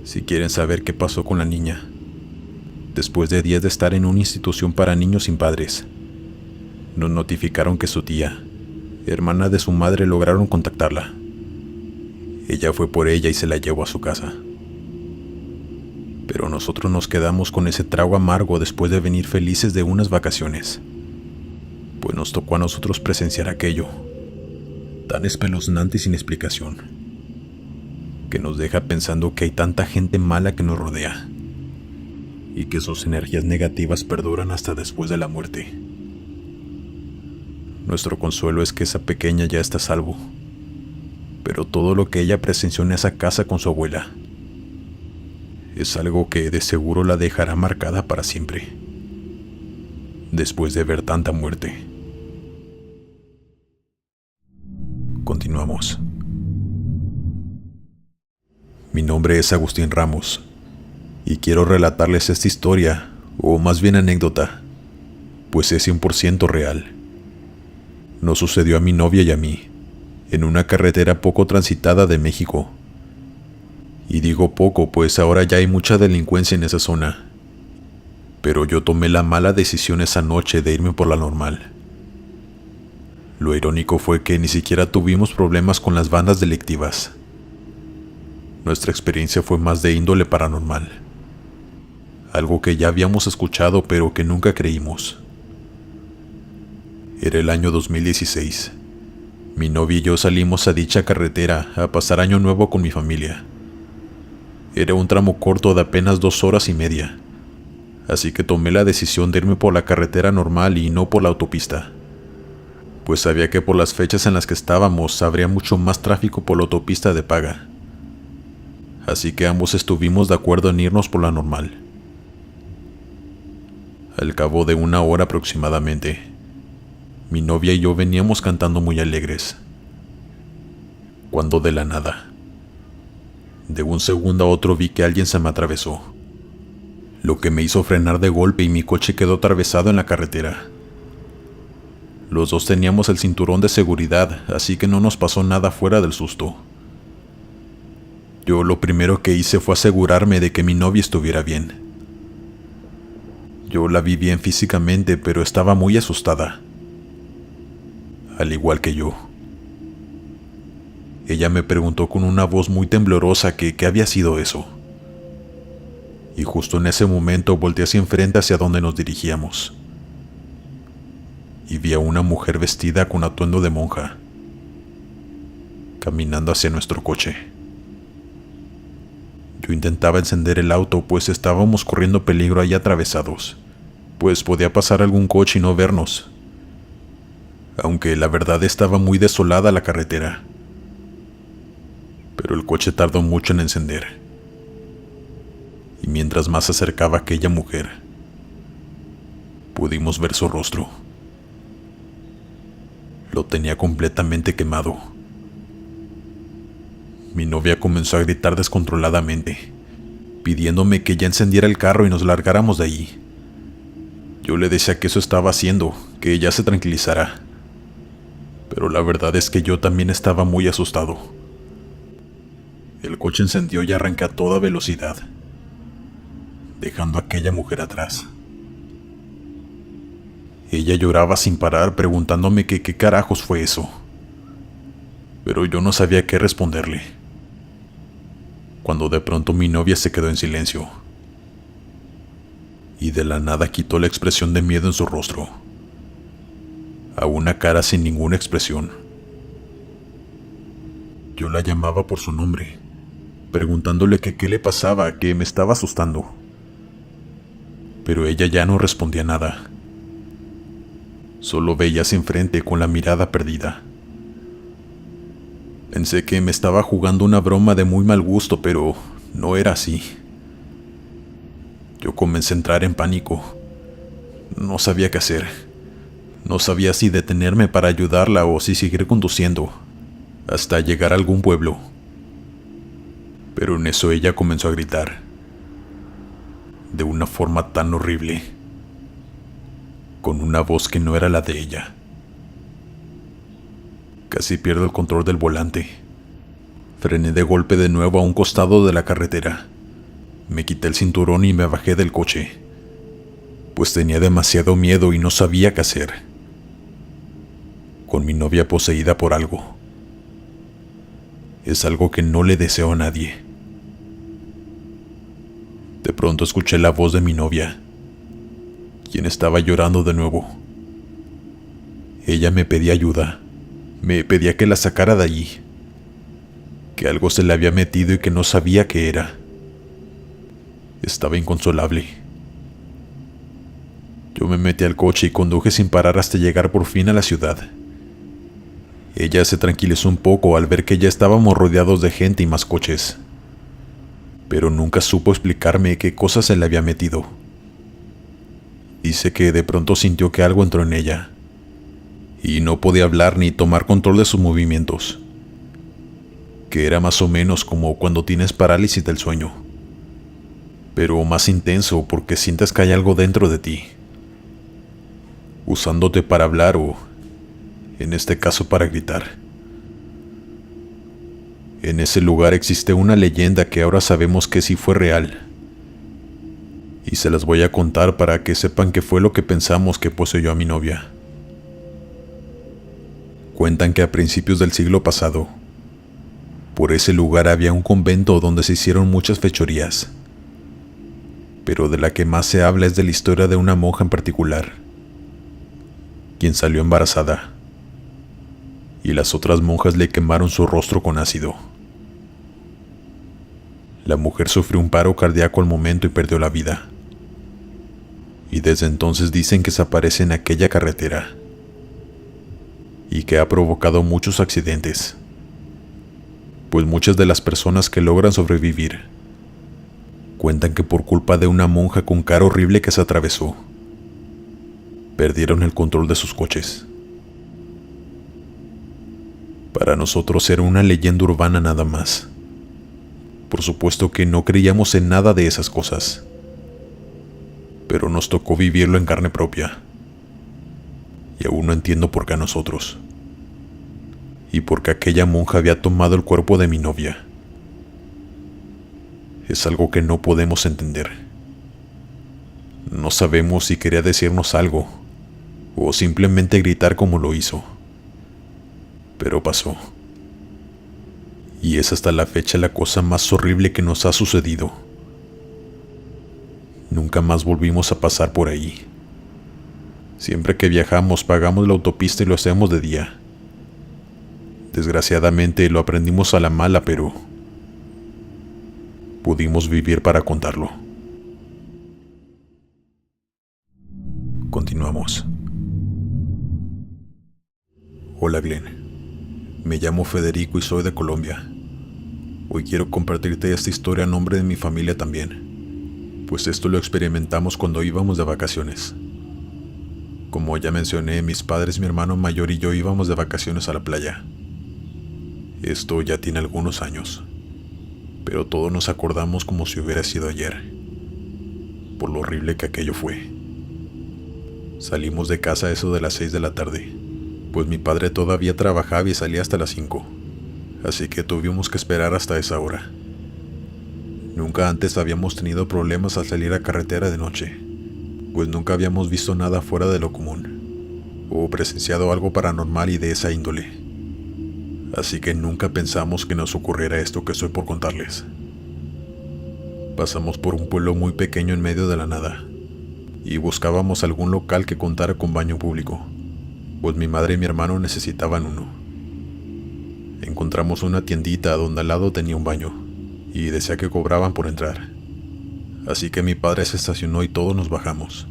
Si quieren saber qué pasó con la niña, después de días de estar en una institución para niños sin padres, nos notificaron que su tía, hermana de su madre, lograron contactarla. Ella fue por ella y se la llevó a su casa. Pero nosotros nos quedamos con ese trago amargo después de venir felices de unas vacaciones, pues nos tocó a nosotros presenciar aquello, tan espeluznante y sin explicación, que nos deja pensando que hay tanta gente mala que nos rodea, y que sus energías negativas perduran hasta después de la muerte. Nuestro consuelo es que esa pequeña ya está a salvo, pero todo lo que ella presenció en esa casa con su abuela es algo que de seguro la dejará marcada para siempre, después de ver tanta muerte. Continuamos. Mi nombre es Agustín Ramos, y quiero relatarles esta historia, o más bien anécdota, pues es 100% real. Nos sucedió a mi novia y a mí, en una carretera poco transitada de México. Y digo poco, pues ahora ya hay mucha delincuencia en esa zona. Pero yo tomé la mala decisión esa noche de irme por la normal. Lo irónico fue que ni siquiera tuvimos problemas con las bandas delictivas. Nuestra experiencia fue más de índole paranormal, algo que ya habíamos escuchado pero que nunca creímos. Era el año 2016. Mi novia y yo salimos a dicha carretera a pasar Año Nuevo con mi familia. Era un tramo corto de apenas 2 horas y media, así que tomé la decisión de irme por la carretera normal y no por la autopista, pues sabía que por las fechas en las que estábamos habría mucho más tráfico por la autopista de paga. Así que ambos estuvimos de acuerdo en irnos por la normal. Al cabo de 1 hora aproximadamente, mi novia y yo veníamos cantando muy alegres, cuando de la nada, de un segundo a otro, vi que alguien se me atravesó, lo que me hizo frenar de golpe y mi coche quedó atravesado en la carretera. Los dos teníamos el cinturón de seguridad, así que no nos pasó nada fuera del susto. Yo lo primero que hice fue asegurarme de que mi novia estuviera bien. Yo la vi bien físicamente, pero estaba muy asustada, al igual que yo. Ella me preguntó con una voz muy temblorosa que qué había sido eso. Y justo en ese momento volteé hacia enfrente, hacia donde nos dirigíamos, y vi a una mujer vestida con atuendo de monja, caminando hacia nuestro coche. Yo intentaba encender el auto, pues estábamos corriendo peligro ahí atravesados, pues podía pasar algún coche y no vernos, aunque la verdad estaba muy desolada la carretera. Pero el coche tardó mucho en encender, y mientras más se acercaba aquella mujer, pudimos ver su rostro. Lo tenía completamente quemado. Mi novia comenzó a gritar descontroladamente, pidiéndome que ya encendiera el carro y nos largáramos de ahí. Yo le decía que eso estaba haciendo, que ella se tranquilizara, pero la verdad es que yo también estaba muy asustado. El coche encendió y arranqué a toda velocidad, dejando a aquella mujer atrás. Ella lloraba sin parar, preguntándome que qué carajos fue eso, pero yo no sabía qué responderle. cuando de pronto mi novia se quedó en silencio. Y de la nada quitó la expresión de miedo en su rostro, a una cara sin ninguna expresión. Yo la llamaba por su nombre, preguntándole que qué le pasaba, que me estaba asustando. Pero ella ya no respondía nada. Solo veía hacia enfrente con la mirada perdida. Pensé que me estaba jugando una broma de muy mal gusto, pero no era así. Yo comencé a entrar en pánico. No sabía qué hacer. No sabía si detenerme para ayudarla o si seguir conduciendo hasta llegar a algún pueblo. Pero en eso ella comenzó a gritar, de una forma tan horrible, con una voz que no era la de ella. Casi pierdo el control del volante. Frené de golpe de nuevo a un costado de la carretera. Me quité el cinturón y me bajé del coche, pues tenía demasiado miedo y no sabía qué hacer, con mi novia poseída por algo. Es algo que no le deseo a nadie. De pronto escuché la voz de mi novia, quien estaba llorando de nuevo. Ella me pedía ayuda, me pedía que la sacara de allí, que algo se le había metido y que no sabía qué era. Estaba inconsolable. Yo me metí al coche y conduje sin parar hasta llegar por fin a la ciudad. Ella se tranquilizó un poco al ver que ya estábamos rodeados de gente y más coches, pero nunca supo explicarme qué cosa se le había metido. Dice que de pronto sintió que algo entró en ella, y no podía hablar ni tomar control de sus movimientos, que era más o menos como cuando tienes parálisis del sueño, pero más intenso porque sientes que hay algo dentro de ti, usándote para hablar o, en este caso, para gritar. En ese lugar existe una leyenda que ahora sabemos que sí fue real, y se las voy a contar para que sepan qué fue lo que pensamos que poseyó a mi novia. Cuentan que a principios del siglo pasado, por ese lugar había un convento donde se hicieron muchas fechorías, pero de la que más se habla es de la historia de una monja en particular, quien salió embarazada, y las otras monjas le quemaron su rostro con ácido. La mujer sufrió un paro cardíaco al momento y perdió la vida, y desde entonces dicen que se aparece en aquella carretera, y que ha provocado muchos accidentes, pues muchas de las personas que logran sobrevivir cuentan que por culpa de una monja con cara horrible que se atravesó, perdieron el control de sus coches. Para nosotros era una leyenda urbana nada más. Por supuesto que no creíamos en nada de esas cosas, pero nos tocó vivirlo en carne propia. Y aún no entiendo por qué a nosotros. Y porque aquella monja había tomado el cuerpo de mi novia. Es algo que no podemos entender. No sabemos si quería decirnos algo, o simplemente gritar como lo hizo. Pero pasó. Y es hasta la fecha la cosa más horrible que nos ha sucedido. Nunca más volvimos a pasar por ahí. Siempre que viajamos pagamos la autopista y lo hacemos de día. Desgraciadamente lo aprendimos a la mala, pero pudimos vivir para contarlo. Continuamos. Hola Glenn. Me llamo Federico y soy de Colombia. Hoy quiero compartirte esta historia a nombre de mi familia también, pues esto lo experimentamos cuando íbamos de vacaciones. Como ya mencioné, mis padres, mi hermano mayor y yo íbamos de vacaciones a la playa. Esto ya tiene algunos años, pero todos nos acordamos como si hubiera sido ayer, por lo horrible que aquello fue. Salimos de casa a eso de las 6 de la tarde, pues mi padre todavía trabajaba y salía hasta las 5, así que tuvimos que esperar hasta esa hora. Nunca antes habíamos tenido problemas al salir a carretera de noche, pues nunca habíamos visto nada fuera de lo común, o presenciado algo paranormal y de esa índole. Así que nunca pensamos que nos ocurriera esto que estoy por contarles. Pasamos por un pueblo muy pequeño en medio de la nada y buscábamos algún local que contara con baño público, pues mi madre y mi hermano necesitaban uno. Encontramos una tiendita donde al lado tenía un baño y decía que cobraban por entrar. Así que mi padre se estacionó y todos nos bajamos,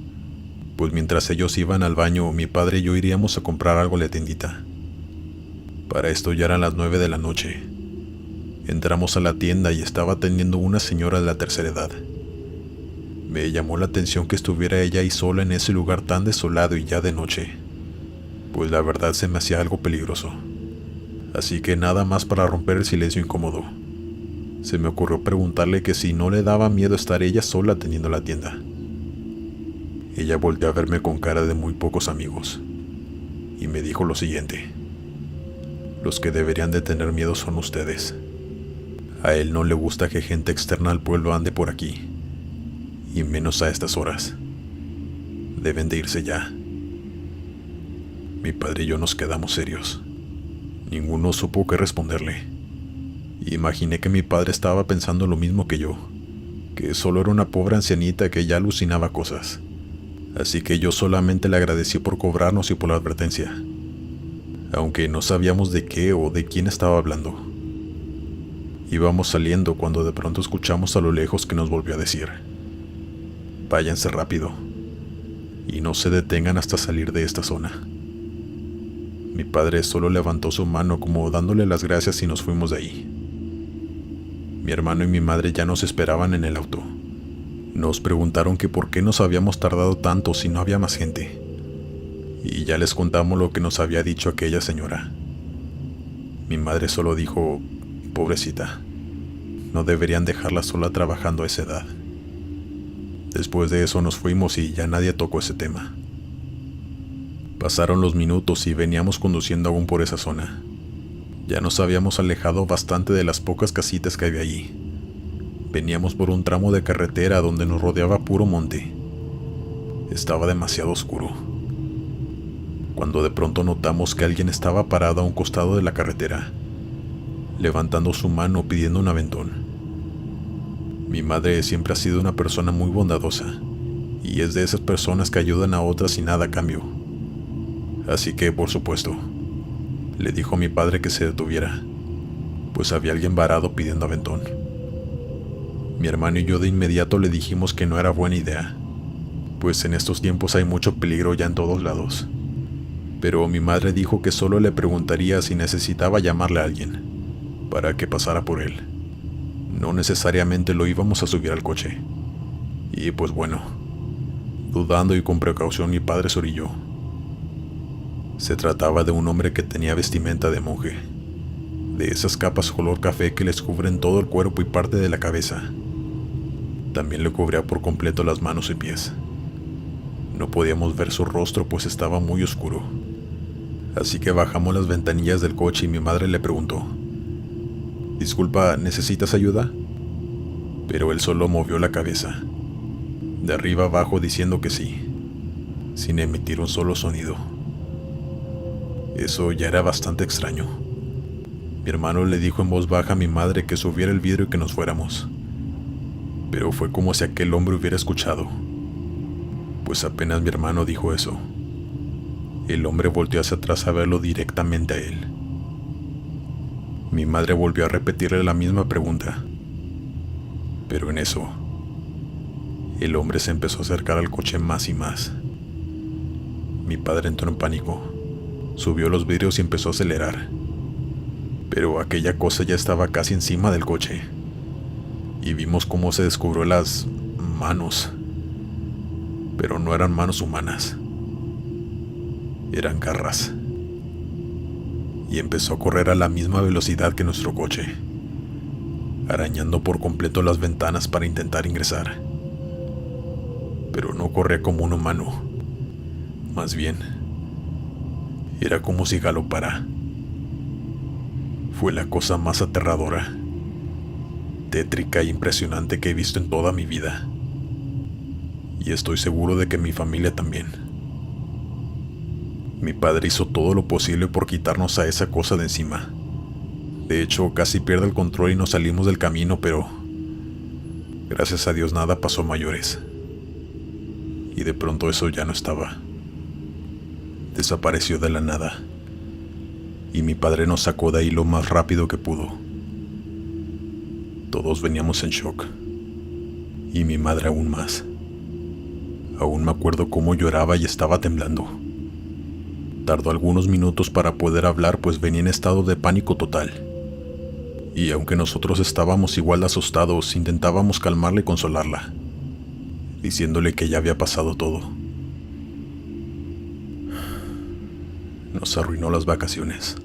pues mientras ellos iban al baño, mi padre y yo iríamos a comprar algo a la tiendita. Para esto ya eran las 9 de la noche. Entramos a la tienda y estaba atendiendo una señora de la tercera edad. Me llamó la atención que estuviera ella ahí sola en ese lugar tan desolado y ya de noche, pues la verdad se me hacía algo peligroso. Así que nada más para romper el silencio incómodo, se me ocurrió preguntarle que si no le daba miedo estar ella sola atendiendo la tienda. Ella volteó a verme con cara de muy pocos amigos y me dijo lo siguiente: los que deberían de tener miedo son ustedes. A él no le gusta que gente externa al pueblo ande por aquí, y menos a estas horas. Deben de irse ya. Mi padre y yo nos quedamos serios. Ninguno supo qué responderle. Imaginé que mi padre estaba pensando lo mismo que yo, que solo era una pobre ancianita que ya alucinaba cosas. Así que yo solamente le agradecí por cobrarnos y por la advertencia, aunque no sabíamos de qué o de quién estaba hablando. Íbamos saliendo cuando de pronto escuchamos a lo lejos que nos volvió a decir: váyanse rápido y no se detengan hasta salir de esta zona. Mi padre solo levantó su mano como dándole las gracias y nos fuimos de ahí. Mi hermano y mi madre ya nos esperaban en el auto. Nos preguntaron que por qué nos habíamos tardado tanto si no había más gente, y ya les contamos lo que nos había dicho aquella señora. Mi madre solo dijo: pobrecita, no deberían dejarla sola trabajando a esa edad. Después de eso nos fuimos y ya nadie tocó ese tema. Pasaron los minutos y veníamos conduciendo aún por esa zona. Ya nos habíamos alejado bastante de las pocas casitas que había allí. Veníamos por un tramo de carretera donde nos rodeaba puro monte. Estaba demasiado oscuro, cuando de pronto notamos que alguien estaba parado a un costado de la carretera, levantando su mano pidiendo un aventón. Mi madre siempre ha sido una persona muy bondadosa, y es de esas personas que ayudan a otras sin nada a cambio. Así que, por supuesto, le dijo a mi padre que se detuviera, pues había alguien varado pidiendo aventón. Mi hermano y yo de inmediato le dijimos que no era buena idea, pues en estos tiempos hay mucho peligro ya en todos lados. Pero mi madre dijo que solo le preguntaría si necesitaba llamarle a alguien para que pasara por él. No necesariamente lo íbamos a subir al coche. Y pues bueno, dudando y con precaución, mi padre se orilló. Se trataba de un hombre que tenía vestimenta de monje, de esas capas color café que les cubren todo el cuerpo y parte de la cabeza. También le cubría por completo las manos y pies. No podíamos ver su rostro pues estaba muy oscuro. Así que bajamos las ventanillas del coche y mi madre le preguntó: disculpa, ¿necesitas ayuda? Pero él solo movió la cabeza, de arriba abajo diciendo que sí, sin emitir un solo sonido. Eso ya era bastante extraño. Mi hermano le dijo en voz baja a mi madre que subiera el vidrio y que nos fuéramos. Pero fue como si aquel hombre hubiera escuchado, pues apenas mi hermano dijo eso, el hombre volteó hacia atrás a verlo directamente a él. Mi madre volvió a repetirle la misma pregunta, pero en eso, el hombre se empezó a acercar al coche más y más. Mi padre entró en pánico, subió los vidrios y empezó a acelerar, pero aquella cosa ya estaba casi encima del coche, y vimos cómo se descubrió las manos, pero no eran manos humanas, eran garras. Y empezó a correr a la misma velocidad que nuestro coche, arañando por completo las ventanas para intentar ingresar. Pero no corría como un humano, más bien, era como si galopara. Fue la cosa más aterradora, tétrica e impresionante que he visto en toda mi vida. Y estoy seguro de que mi familia también. Mi padre hizo todo lo posible por quitarnos a esa cosa de encima. De hecho, casi pierde el control y nos salimos del camino, pero Gracias a Dios nada pasó a mayores. Y de pronto eso ya no estaba. Desapareció de la nada. Y mi padre nos sacó de ahí lo más rápido que pudo. Todos veníamos en shock. Y mi madre aún más. Aún me acuerdo cómo lloraba y estaba temblando. Tardó algunos minutos para poder hablar, pues venía en estado de pánico total. Y aunque nosotros estábamos igual de asustados, intentábamos calmarla y consolarla, diciéndole que ya había pasado todo. Nos arruinó las vacaciones.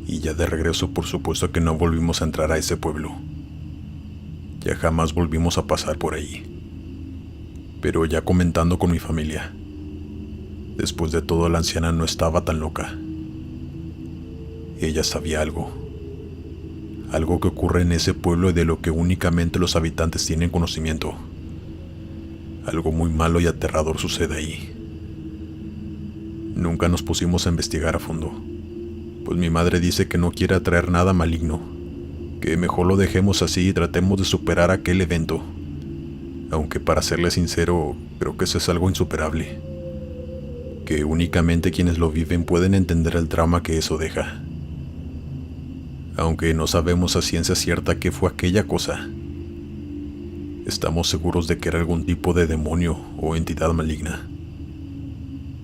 Y ya de regreso, por supuesto que no volvimos a entrar a ese pueblo. Ya jamás volvimos a pasar por ahí. Pero ya comentando con mi familia, después de todo la anciana no estaba tan loca. Ella sabía algo. Algo que ocurre en ese pueblo y de lo que únicamente los habitantes tienen conocimiento. Algo muy malo y aterrador sucede ahí. Nunca nos pusimos a investigar a fondo, pues mi madre dice que no quiere atraer nada maligno, que mejor lo dejemos así y tratemos de superar aquel evento. Aunque para serle sincero, creo que eso es algo insuperable, que únicamente quienes lo viven pueden entender el trauma que eso deja. Aunque no sabemos a ciencia cierta qué fue aquella cosa, estamos seguros de que era algún tipo de demonio o entidad maligna,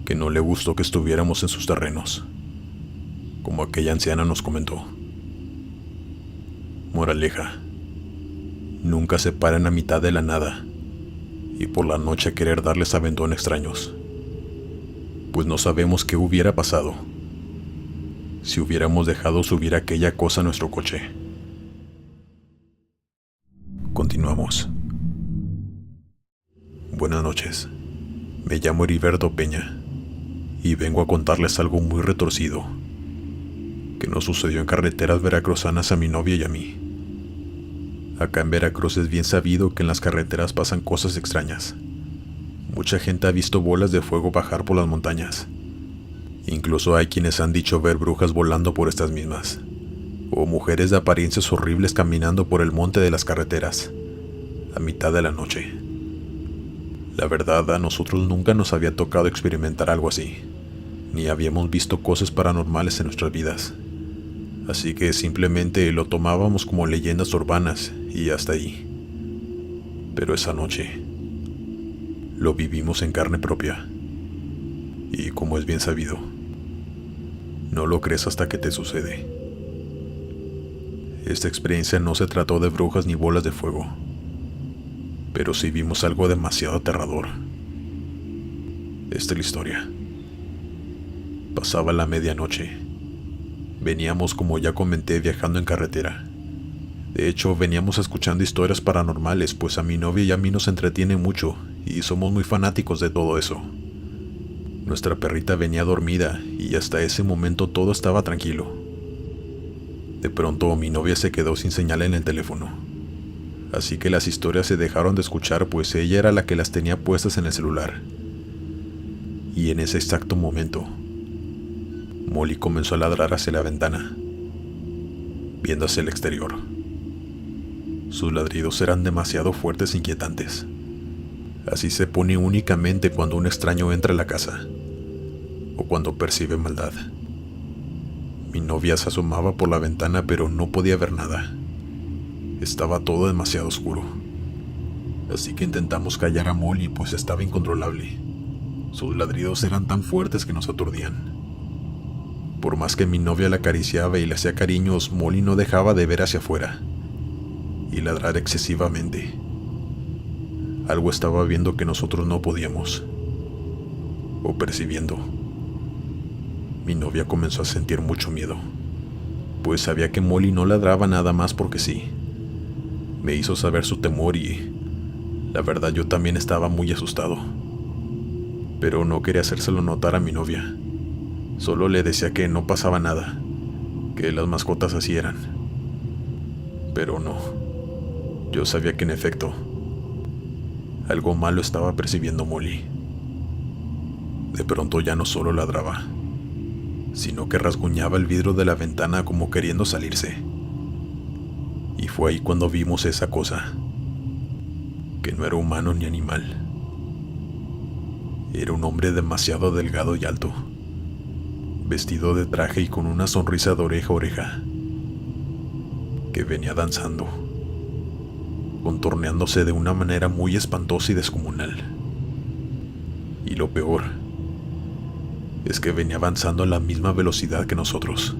que no le gustó que estuviéramos en sus terrenos, como aquella anciana nos comentó. Moraleja: nunca se paren a mitad de la nada y por la noche a querer darles aventón a extraños, pues no sabemos qué hubiera pasado si hubiéramos dejado subir aquella cosa a nuestro coche. Continuamos. Buenas noches. Me llamo Heriberto Peña y vengo a contarles algo muy retorcido que nos sucedió en carreteras veracruzanas a mi novia y a mí. Acá en Veracruz es bien sabido que en las carreteras pasan cosas extrañas. Mucha gente ha visto bolas de fuego bajar por las montañas. Incluso hay quienes han dicho ver brujas volando por estas mismas, o mujeres de apariencias horribles caminando por el monte de las carreteras a mitad de la noche. La verdad, a nosotros nunca nos había tocado experimentar algo así, ni habíamos visto cosas paranormales en nuestras vidas. Así que simplemente lo tomábamos como leyendas urbanas y hasta ahí. Pero esa noche lo vivimos en carne propia. Y como es bien sabido, no lo crees hasta que te sucede. Esta experiencia no se trató de brujas ni bolas de fuego, pero sí vimos algo demasiado aterrador. Esta es la historia. Pasaba la medianoche. Veníamos, como ya comenté, viajando en carretera. De hecho, veníamos escuchando historias paranormales, pues a mi novia y a mí nos entretiene mucho y somos muy fanáticos de todo eso. Nuestra perrita venía dormida y hasta ese momento todo estaba tranquilo. De pronto mi novia se quedó sin señal en el teléfono, así que las historias se dejaron de escuchar, pues ella era la que las tenía puestas en el celular. Y en ese exacto momento, Molly comenzó a ladrar hacia la ventana, viendo hacia el exterior. Sus ladridos eran demasiado fuertes e inquietantes. Así se pone únicamente cuando un extraño entra a la casa, o cuando percibe maldad. Mi novia se asomaba por la ventana, pero no podía ver nada. Estaba todo demasiado oscuro. Así que intentamos callar a Molly, pues estaba incontrolable. Sus ladridos eran tan fuertes que nos aturdían. Por más que mi novia la acariciaba y le hacía cariños, Molly no dejaba de ver hacia afuera y ladrar excesivamente. Algo estaba viendo que nosotros no podíamos, o percibiendo. Mi novia comenzó a sentir mucho miedo, pues sabía que Molly no ladraba nada más porque sí. Me hizo saber su temor y, la verdad, yo también estaba muy asustado. Pero no quería hacérselo notar a mi novia. Solo le decía que no pasaba nada, que las mascotas así eran. Pero no, yo sabía que en efecto, algo malo estaba percibiendo Molly. De pronto ya no solo ladraba, sino que rasguñaba el vidrio de la ventana como queriendo salirse. Y fue ahí cuando vimos esa cosa, que no era humano ni animal. Era un hombre demasiado delgado y alto, vestido de traje y con una sonrisa de oreja a oreja, que venía danzando, contorneándose de una manera muy espantosa y descomunal. Y lo peor es que venía avanzando a la misma velocidad que nosotros.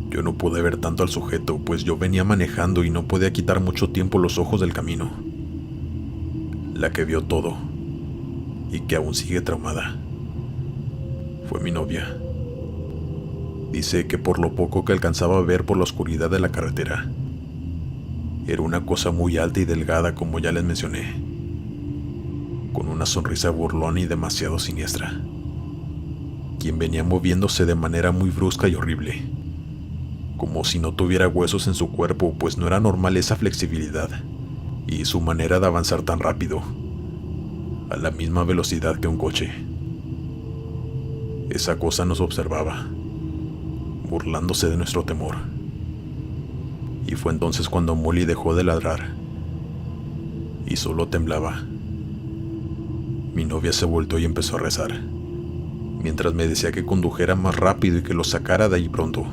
Yo no pude ver tanto al sujeto, pues yo venía manejando y no podía quitar mucho tiempo los ojos del camino. La que vio todo, y que aún sigue traumada, fue mi novia. Dice que por lo poco que alcanzaba a ver por la oscuridad de la carretera, era una cosa muy alta y delgada, como ya les mencioné, con una sonrisa burlona y demasiado siniestra, quien venía moviéndose de manera muy brusca y horrible, como si no tuviera huesos en su cuerpo, pues no era normal esa flexibilidad y su manera de avanzar tan rápido, a la misma velocidad que un coche. Esa cosa nos observaba, burlándose de nuestro temor. Y fue entonces cuando Molly dejó de ladrar y solo temblaba. Mi novia se volteó y empezó a rezar, mientras me decía que condujera más rápido y que lo sacara de ahí pronto.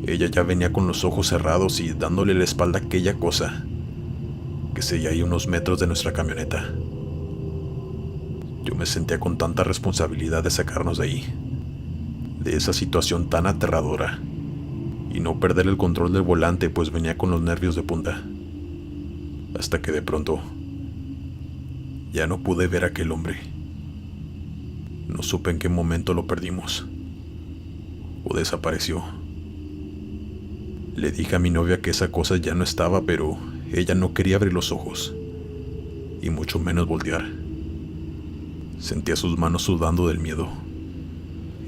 Ella ya venía con los ojos cerrados y dándole la espalda a aquella cosa que seguía ahí unos metros de nuestra camioneta. Yo me sentía con tanta responsabilidad de sacarnos de ahí, de esa situación tan aterradora, y no perder el control del volante, pues venía con los nervios de punta. Hasta que de pronto ya no pude ver a aquel hombre. No supe en qué momento lo perdimos o desapareció. Le dije a mi novia que esa cosa ya no estaba, pero ella no quería abrir los ojos, y mucho menos voltear. Sentía sus manos sudando del miedo.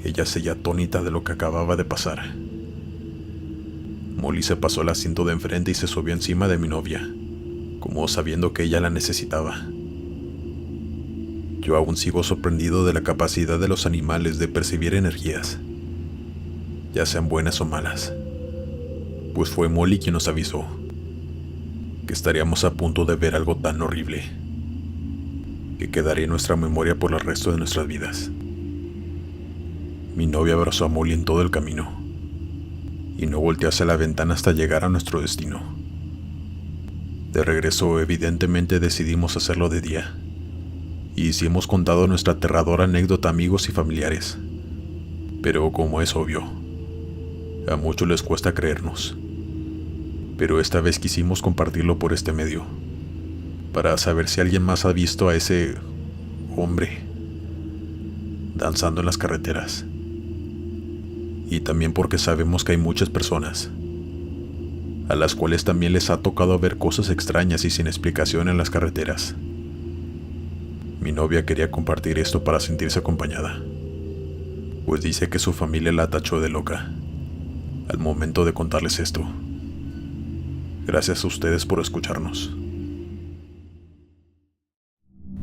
Ella seguía atónita de lo que acababa de pasar. Molly se pasó al asiento de enfrente y se subió encima de mi novia, como sabiendo que ella la necesitaba. Yo aún sigo sorprendido de la capacidad de los animales de percibir energías, ya sean buenas o malas, pues fue Molly quien nos avisó que estaríamos a punto de ver algo tan horrible que quedaría en nuestra memoria por el resto de nuestras vidas. Mi novia abrazó a Molly en todo el camino y no volteó hacia la ventana hasta llegar a nuestro destino. De regreso, evidentemente decidimos hacerlo de día, y sí hemos contado nuestra aterradora anécdota a amigos y familiares, pero como es obvio, a muchos les cuesta creernos. Pero esta vez quisimos compartirlo por este medio, para saber si alguien más ha visto a ese hombre danzando en las carreteras. Y también porque sabemos que hay muchas personas a las cuales también les ha tocado ver cosas extrañas y sin explicación en las carreteras. Mi novia quería compartir esto para sentirse acompañada, pues dice que su familia la tachó de loca al momento de contarles esto. Gracias a ustedes por escucharnos.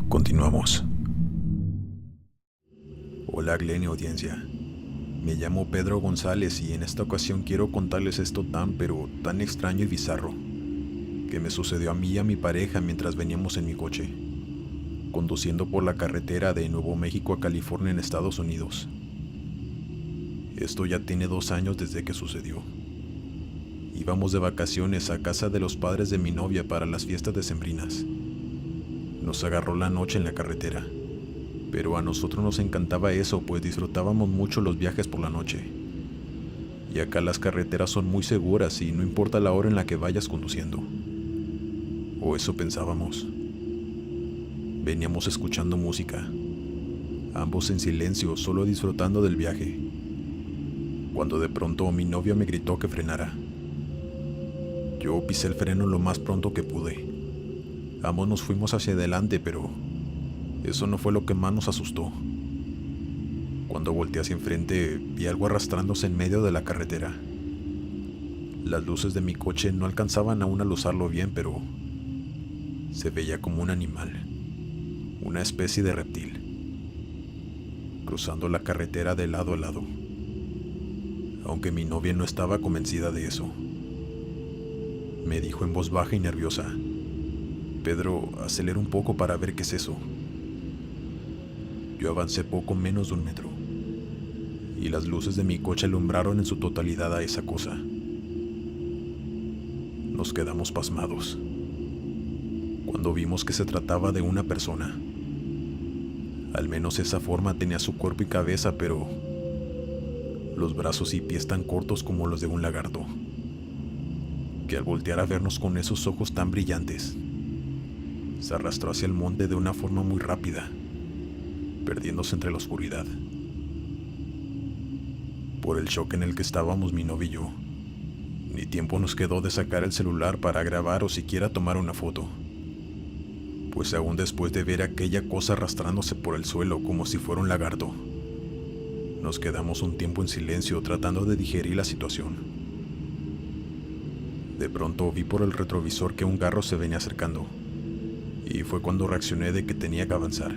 Continuamos. Hola Glenn y audiencia. Me llamo Pedro González y en esta ocasión quiero contarles esto pero tan extraño y bizarro que me sucedió a mí y a mi pareja mientras veníamos en mi coche, conduciendo por la carretera de Nuevo México a California en Estados Unidos. Esto ya tiene 2 años desde que sucedió. Íbamos de vacaciones a casa de los padres de mi novia para las fiestas decembrinas. Nos agarró la noche en la carretera, pero a nosotros nos encantaba eso, pues disfrutábamos mucho los viajes por la noche. Y acá las carreteras son muy seguras y no importa la hora en la que vayas conduciendo. O eso pensábamos. Veníamos escuchando música, ambos en silencio, solo disfrutando del viaje, cuando de pronto mi novia me gritó que frenara. Yo pisé el freno lo más pronto que pude. Ambos nos fuimos hacia adelante, pero eso no fue lo que más nos asustó. Cuando volteé hacia enfrente, vi algo arrastrándose en medio de la carretera. Las luces de mi coche no alcanzaban aún a luzarlo bien, pero se veía como un animal, una especie de reptil, cruzando la carretera de lado a lado. Aunque mi novia no estaba convencida de eso. Me dijo en voz baja y nerviosa: Pedro, acelera un poco para ver qué es eso. Yo avancé poco menos de 1 metro, y las luces de mi coche alumbraron en su totalidad a esa cosa. Nos quedamos pasmados cuando vimos que se trataba de una persona. Al menos esa forma tenía su cuerpo y cabeza, pero los brazos y pies tan cortos como los de un lagarto, que al voltear a vernos con esos ojos tan brillantes, se arrastró hacia el monte de una forma muy rápida, perdiéndose entre la oscuridad. Por el shock en el que estábamos mi novio y yo, ni tiempo nos quedó de sacar el celular para grabar o siquiera tomar una foto, pues aún después de ver aquella cosa arrastrándose por el suelo como si fuera un lagarto, nos quedamos un tiempo en silencio tratando de digerir la situación. De pronto vi por el retrovisor que un carro se venía acercando, y fue cuando reaccioné de que tenía que avanzar.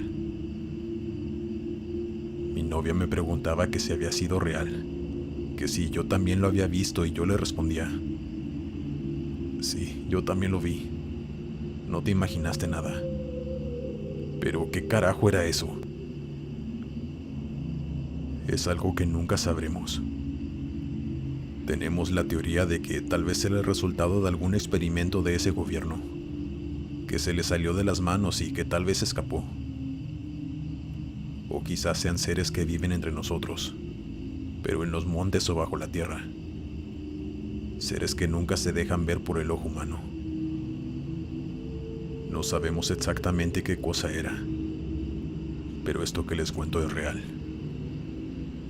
Mi novia me preguntaba que si había sido real, que si yo también lo había visto, y yo le respondía: sí, yo también lo vi. No te imaginaste nada. Pero ¿qué carajo era eso? Es algo que nunca sabremos. Tenemos la teoría de que tal vez era el resultado de algún experimento de ese gobierno, que se le salió de las manos y que tal vez escapó. O quizás sean seres que viven entre nosotros, pero en los montes o bajo la tierra. Seres que nunca se dejan ver por el ojo humano. No sabemos exactamente qué cosa era, pero esto que les cuento es real.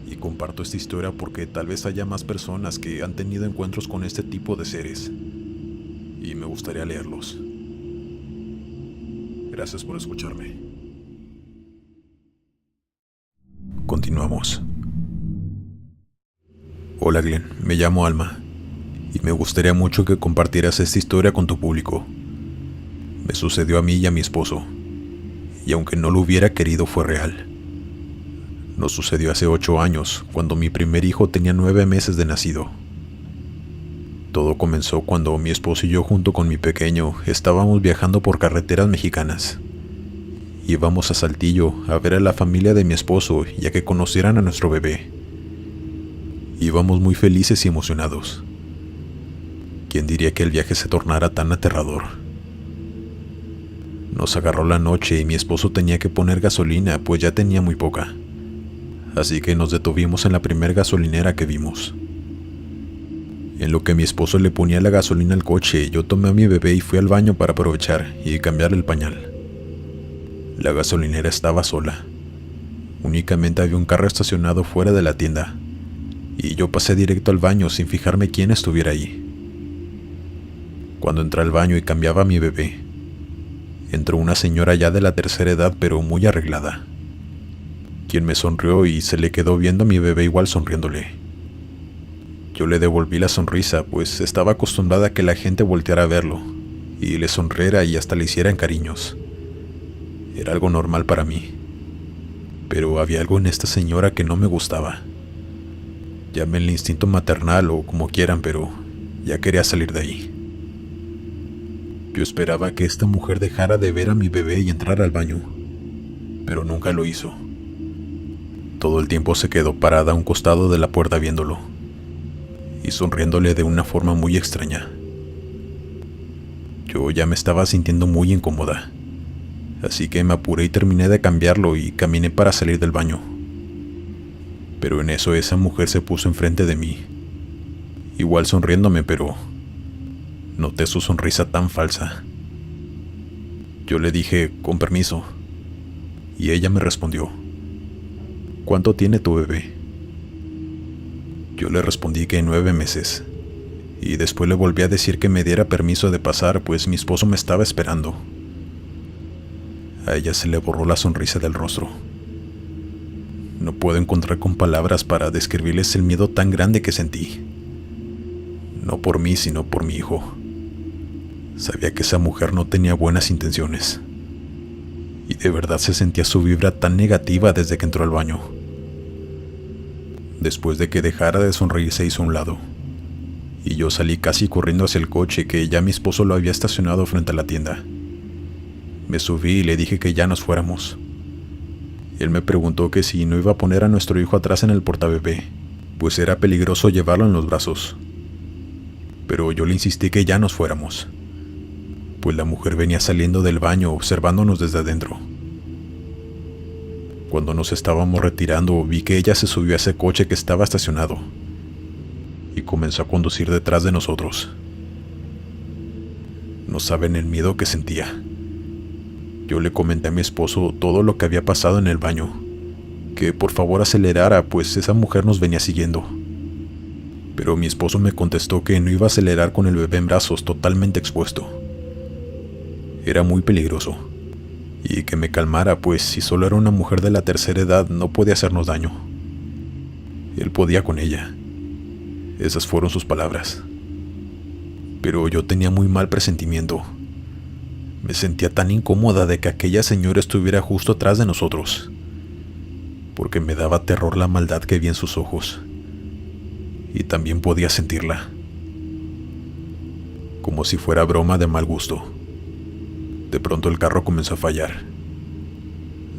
Y comparto esta historia porque tal vez haya más personas que han tenido encuentros con este tipo de seres, y me gustaría leerlos. Gracias por escucharme. Continuamos. Hola Glenn, me llamo Alma, y me gustaría mucho que compartieras esta historia con tu público. Me sucedió a mí y a mi esposo, y aunque no lo hubiera querido, fue real. Nos sucedió hace 8 años, cuando mi primer hijo tenía 9 meses de nacido. Todo comenzó cuando mi esposo y yo, junto con mi pequeño, estábamos viajando por carreteras mexicanas. Íbamos a Saltillo a ver a la familia de mi esposo y a que conocieran a nuestro bebé. Íbamos muy felices y emocionados. ¿Quién diría que el viaje se tornara tan aterrador? Nos agarró la noche y mi esposo tenía que poner gasolina, pues ya tenía muy poca. Así que nos detuvimos en la primera gasolinera que vimos. En lo que mi esposo le ponía la gasolina al coche, yo tomé a mi bebé y fui al baño para aprovechar y cambiarle el pañal. La gasolinera estaba sola. Únicamente había un carro estacionado fuera de la tienda, y yo pasé directo al baño sin fijarme quién estuviera ahí. Cuando entré al baño y cambiaba a mi bebé, entró una señora ya de la tercera edad, pero muy arreglada, quien me sonrió y se le quedó viendo a mi bebé igual sonriéndole. Yo le devolví la sonrisa, pues estaba acostumbrada a que la gente volteara a verlo, y le sonriera y hasta le hicieran cariños. Era algo normal para mí. Pero había algo en esta señora que no me gustaba. Llámenle instinto maternal o como quieran, pero ya quería salir de ahí. Yo esperaba que esta mujer dejara de ver a mi bebé y entrara al baño, pero nunca lo hizo. Todo el tiempo se quedó parada a un costado de la puerta viéndolo, y sonriéndole de una forma muy extraña. Yo ya me estaba sintiendo muy incómoda, así que me apuré y terminé de cambiarlo y caminé para salir del baño. Pero en eso esa mujer se puso enfrente de mí, igual sonriéndome, pero noté su sonrisa tan falsa. Yo le dije, con permiso, y ella me respondió, ¿cuánto tiene tu bebé? Yo le respondí que 9 meses, y después le volví a decir que me diera permiso de pasar, pues mi esposo me estaba esperando. A ella se le borró la sonrisa del rostro. No puedo encontrar con palabras para describirles el miedo tan grande que sentí. No por mí, sino por mi hijo. Sabía que esa mujer no tenía buenas intenciones. Y de verdad se sentía su vibra tan negativa desde que entró al baño. Después de que dejara de sonreír, se hizo a un lado, y yo salí casi corriendo hacia el coche que ya mi esposo lo había estacionado frente a la tienda. Me subí y le dije que ya nos fuéramos. Él me preguntó que si no iba a poner a nuestro hijo atrás en el portabebé, pues era peligroso llevarlo en los brazos. Pero yo le insistí que ya nos fuéramos, pues la mujer venía saliendo del baño observándonos desde adentro. Cuando nos estábamos retirando, vi que ella se subió a ese coche que estaba estacionado y comenzó a conducir detrás de nosotros. No saben el miedo que sentía. Yo le comenté a mi esposo todo lo que había pasado en el baño, que por favor acelerara, pues esa mujer nos venía siguiendo. Pero mi esposo me contestó que no iba a acelerar con el bebé en brazos totalmente expuesto. Era muy peligroso, y que me calmara, pues si solo era una mujer de la tercera edad no podía hacernos daño. Él podía con ella. Esas fueron sus palabras. Pero yo tenía muy mal presentimiento. Me sentía tan incómoda de que aquella señora estuviera justo atrás de nosotros, porque me daba terror la maldad que vi en sus ojos, y también podía sentirla, como si fuera broma de mal gusto. De pronto el carro comenzó a fallar,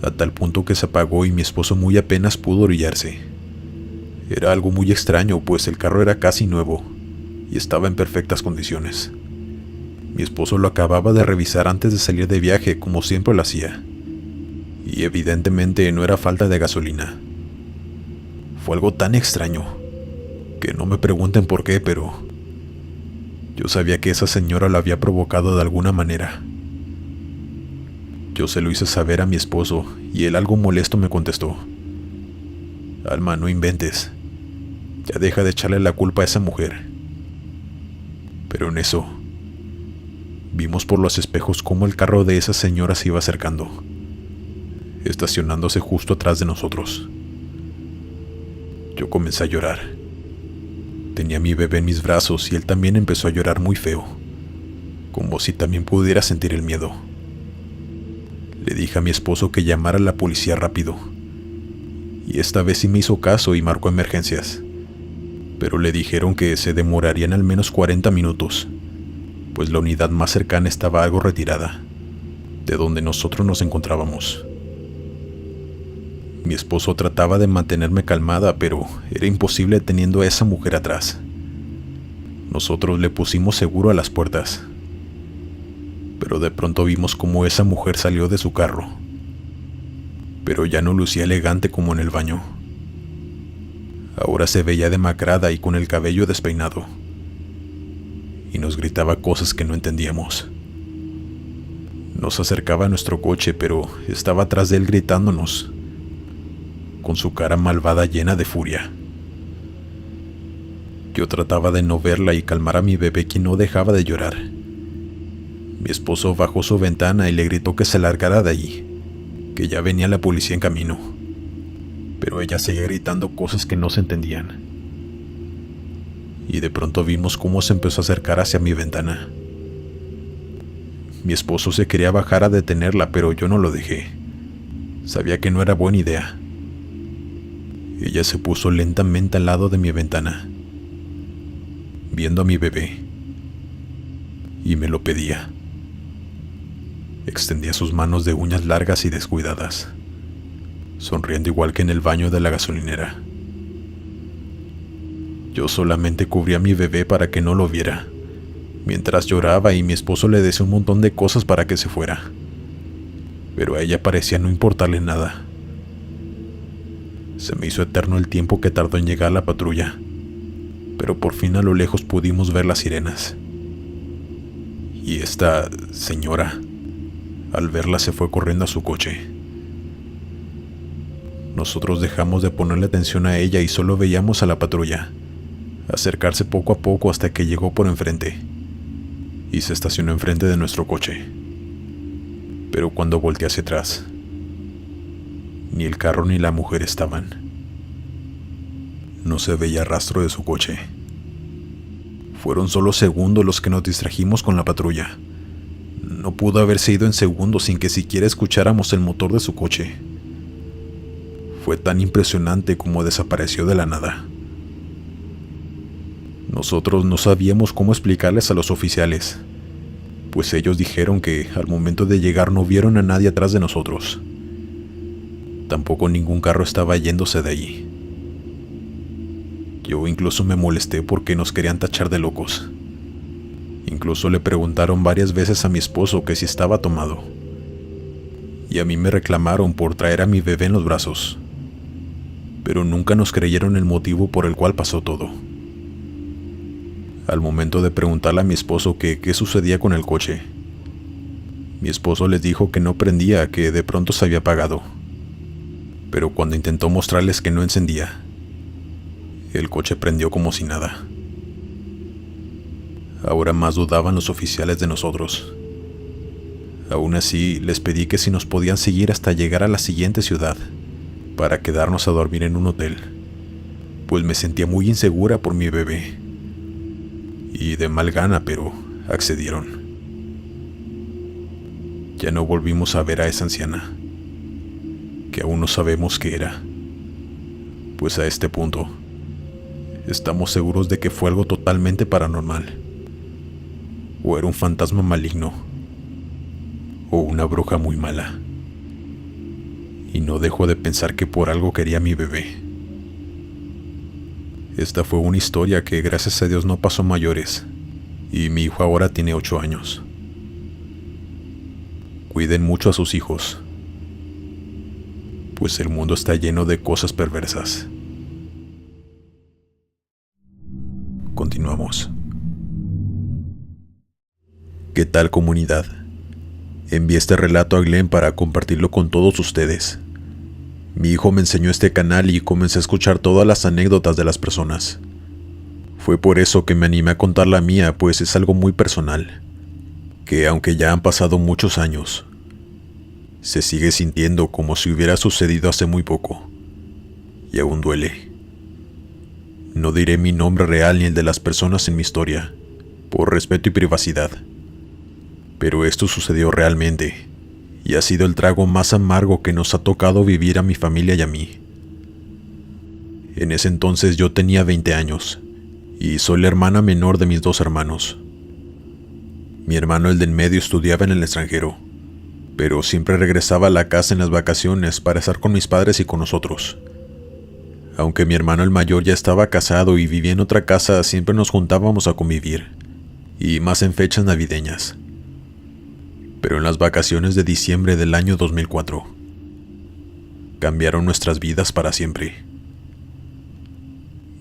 a tal punto que se apagó y mi esposo muy apenas pudo orillarse. Era algo muy extraño, pues el carro era casi nuevo y estaba en perfectas condiciones. Mi esposo lo acababa de revisar antes de salir de viaje, como siempre lo hacía, y evidentemente no era falta de gasolina. Fue algo tan extraño que no me pregunten por qué, pero yo sabía que esa señora lo había provocado de alguna manera. Yo se lo hice saber a mi esposo y él, algo molesto, me contestó: Alma, no inventes, ya deja de echarle la culpa a esa mujer. Pero en eso vimos por los espejos cómo el carro de esa señora se iba acercando, estacionándose justo atrás de nosotros. Yo comencé a llorar. Tenía a mi bebé en mis brazos y él también empezó a llorar muy feo, como si también pudiera sentir el miedo. Le dije a mi esposo que llamara a la policía rápido, y esta vez sí me hizo caso y marcó emergencias, pero le dijeron que se demorarían al menos 40 minutos, pues la unidad más cercana estaba algo retirada de donde nosotros nos encontrábamos. Mi esposo trataba de mantenerme calmada, pero era imposible teniendo a esa mujer atrás. Nosotros le pusimos seguro a las puertas, pero de pronto vimos cómo esa mujer salió de su carro, pero ya no lucía elegante como en el baño. Ahora se veía demacrada y con el cabello despeinado, y nos gritaba cosas que no entendíamos. Nos acercaba a nuestro coche, pero estaba atrás de él gritándonos, con su cara malvada llena de furia. Yo trataba de no verla y calmar a mi bebé, quien no dejaba de llorar. Mi esposo bajó su ventana y le gritó que se largara de allí, que ya venía la policía en camino, pero ella seguía gritando cosas que no se entendían. Y de pronto vimos cómo se empezó a acercar hacia mi ventana. Mi esposo se quería bajar a detenerla, pero yo no lo dejé. Sabía que no era buena idea. Ella se puso lentamente al lado de mi ventana, viendo a mi bebé, y me lo pedía. Extendía sus manos de uñas largas y descuidadas, sonriendo igual que en el baño de la gasolinera. Yo solamente cubría a mi bebé para que no lo viera, mientras lloraba, y mi esposo le decía un montón de cosas para que se fuera, pero a ella parecía no importarle nada. Se me hizo eterno el tiempo que tardó en llegar la patrulla, pero por fin a lo lejos pudimos ver las sirenas. Y esta señora, al verla, se fue corriendo a su coche. Nosotros dejamos de ponerle atención a ella y solo veíamos a la patrulla acercarse poco a poco hasta que llegó por enfrente y se estacionó enfrente de nuestro coche. Pero cuando volteé hacia atrás, ni el carro ni la mujer estaban. No se veía rastro de su coche. Fueron solo segundos los que nos distrajimos con la patrulla. No pudo haberse ido en segundos sin que siquiera escucháramos el motor de su coche. Fue tan impresionante como desapareció de la nada. Nosotros no sabíamos cómo explicarles a los oficiales pues ellos dijeron que al momento de llegar no vieron a nadie atrás de nosotros. Tampoco ningún carro estaba yéndose de allí. Yo incluso me molesté porque nos querían tachar de locos. Incluso le preguntaron varias veces a mi esposo que si estaba tomado. Y a mí me reclamaron por traer a mi bebé en los brazos. Pero nunca nos creyeron el motivo por el cual pasó todo. Al momento de preguntarle a mi esposo que qué sucedía con el coche, mi esposo les dijo que no prendía, que de pronto se había apagado. Pero cuando intentó mostrarles que no encendía, el coche prendió como si nada. Ahora más dudaban los oficiales de nosotros. Aún así, les pedí que si nos podían seguir hasta llegar a la siguiente ciudad, para quedarnos a dormir en un hotel, pues me sentía muy insegura por mi bebé. Y de mal gana, pero accedieron. Ya no volvimos a ver a esa anciana, que aún no sabemos qué era, pues a este punto estamos seguros de que fue algo totalmente paranormal, o era un fantasma maligno, o una bruja muy mala. Y no dejo de pensar que por algo quería a mi bebé. Esta fue una historia que gracias a Dios no pasó a mayores, y mi hijo ahora tiene 8 años. Cuiden mucho a sus hijos, pues el mundo está lleno de cosas perversas. Continuamos. ¿Qué tal, comunidad? Envié este relato a Glenn para compartirlo con todos ustedes. Mi hijo me enseñó este canal y comencé a escuchar todas las anécdotas de las personas. Fue por eso que me animé a contar la mía, pues es algo muy personal, que aunque ya han pasado muchos años, se sigue sintiendo como si hubiera sucedido hace muy poco, y aún duele. No diré mi nombre real ni el de las personas en mi historia, por respeto y privacidad, pero esto sucedió realmente, y ha sido el trago más amargo que nos ha tocado vivir a mi familia y a mí. En ese entonces yo tenía 20 años, y soy la hermana menor de mis 2 hermanos. Mi hermano, el del medio, estudiaba en el extranjero, pero siempre regresaba a la casa en las vacaciones para estar con mis padres y con nosotros. Aunque mi hermano el mayor ya estaba casado y vivía en otra casa, siempre nos juntábamos a convivir, y más en fechas navideñas. Pero en las vacaciones de diciembre del año 2004, cambiaron nuestras vidas para siempre.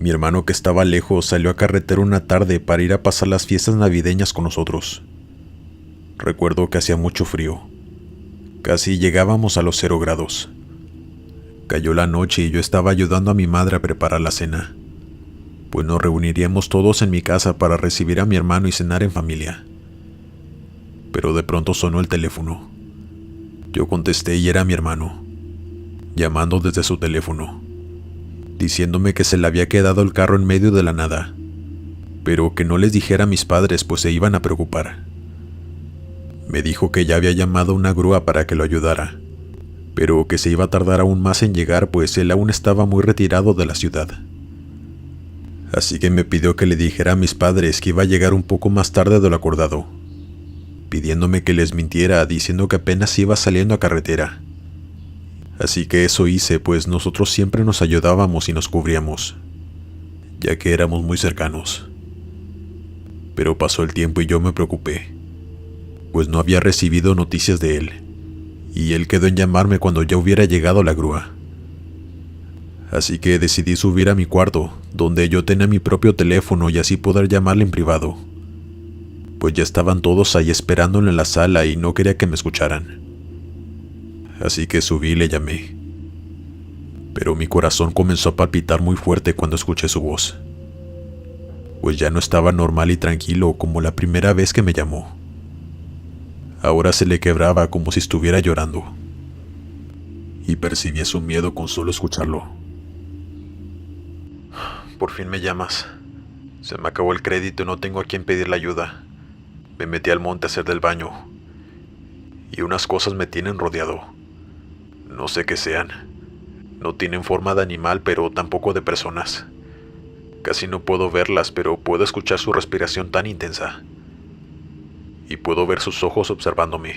Mi hermano, que estaba lejos, salió a carretera una tarde para ir a pasar las fiestas navideñas con nosotros. Recuerdo que hacía mucho frío. Casi llegábamos a los 0 grados. Cayó la noche y yo estaba ayudando a mi madre a preparar la cena, pues nos reuniríamos todos en mi casa para recibir a mi hermano y cenar en familia. Pero de pronto sonó el teléfono. Yo contesté y era mi hermano, llamando desde su teléfono, diciéndome que se le había quedado el carro en medio de la nada, pero que no les dijera a mis padres, pues se iban a preocupar. Me dijo que ya había llamado a una grúa para que lo ayudara, pero que se iba a tardar aún más en llegar, pues él aún estaba muy retirado de la ciudad. Así que me pidió que le dijera a mis padres que iba a llegar un poco más tarde de lo acordado, pidiéndome que les mintiera, diciendo que apenas iba saliendo a carretera. Así que eso hice, pues nosotros siempre nos ayudábamos y nos cubríamos, ya que éramos muy cercanos. Pero pasó el tiempo y yo me preocupé, pues no había recibido noticias de él, y él quedó en llamarme cuando ya hubiera llegado la grúa. Así que decidí subir a mi cuarto, donde yo tenía mi propio teléfono y así poder llamarle en privado, pues ya estaban todos ahí esperándole en la sala y no quería que me escucharan. Así que subí y le llamé, pero mi corazón comenzó a palpitar muy fuerte cuando escuché su voz, pues ya no estaba normal y tranquilo como la primera vez que me llamó. Ahora se le quebraba como si estuviera llorando, y percibí su miedo con solo escucharlo. Por fin me llamas. Se me acabó el crédito y no tengo a quien pedirle ayuda. Me metí al monte a hacer del baño, y unas cosas me tienen rodeado. No sé qué sean. No tienen forma de animal, pero tampoco de personas. Casi no puedo verlas, pero puedo escuchar su respiración tan intensa. y puedo ver sus ojos observándome.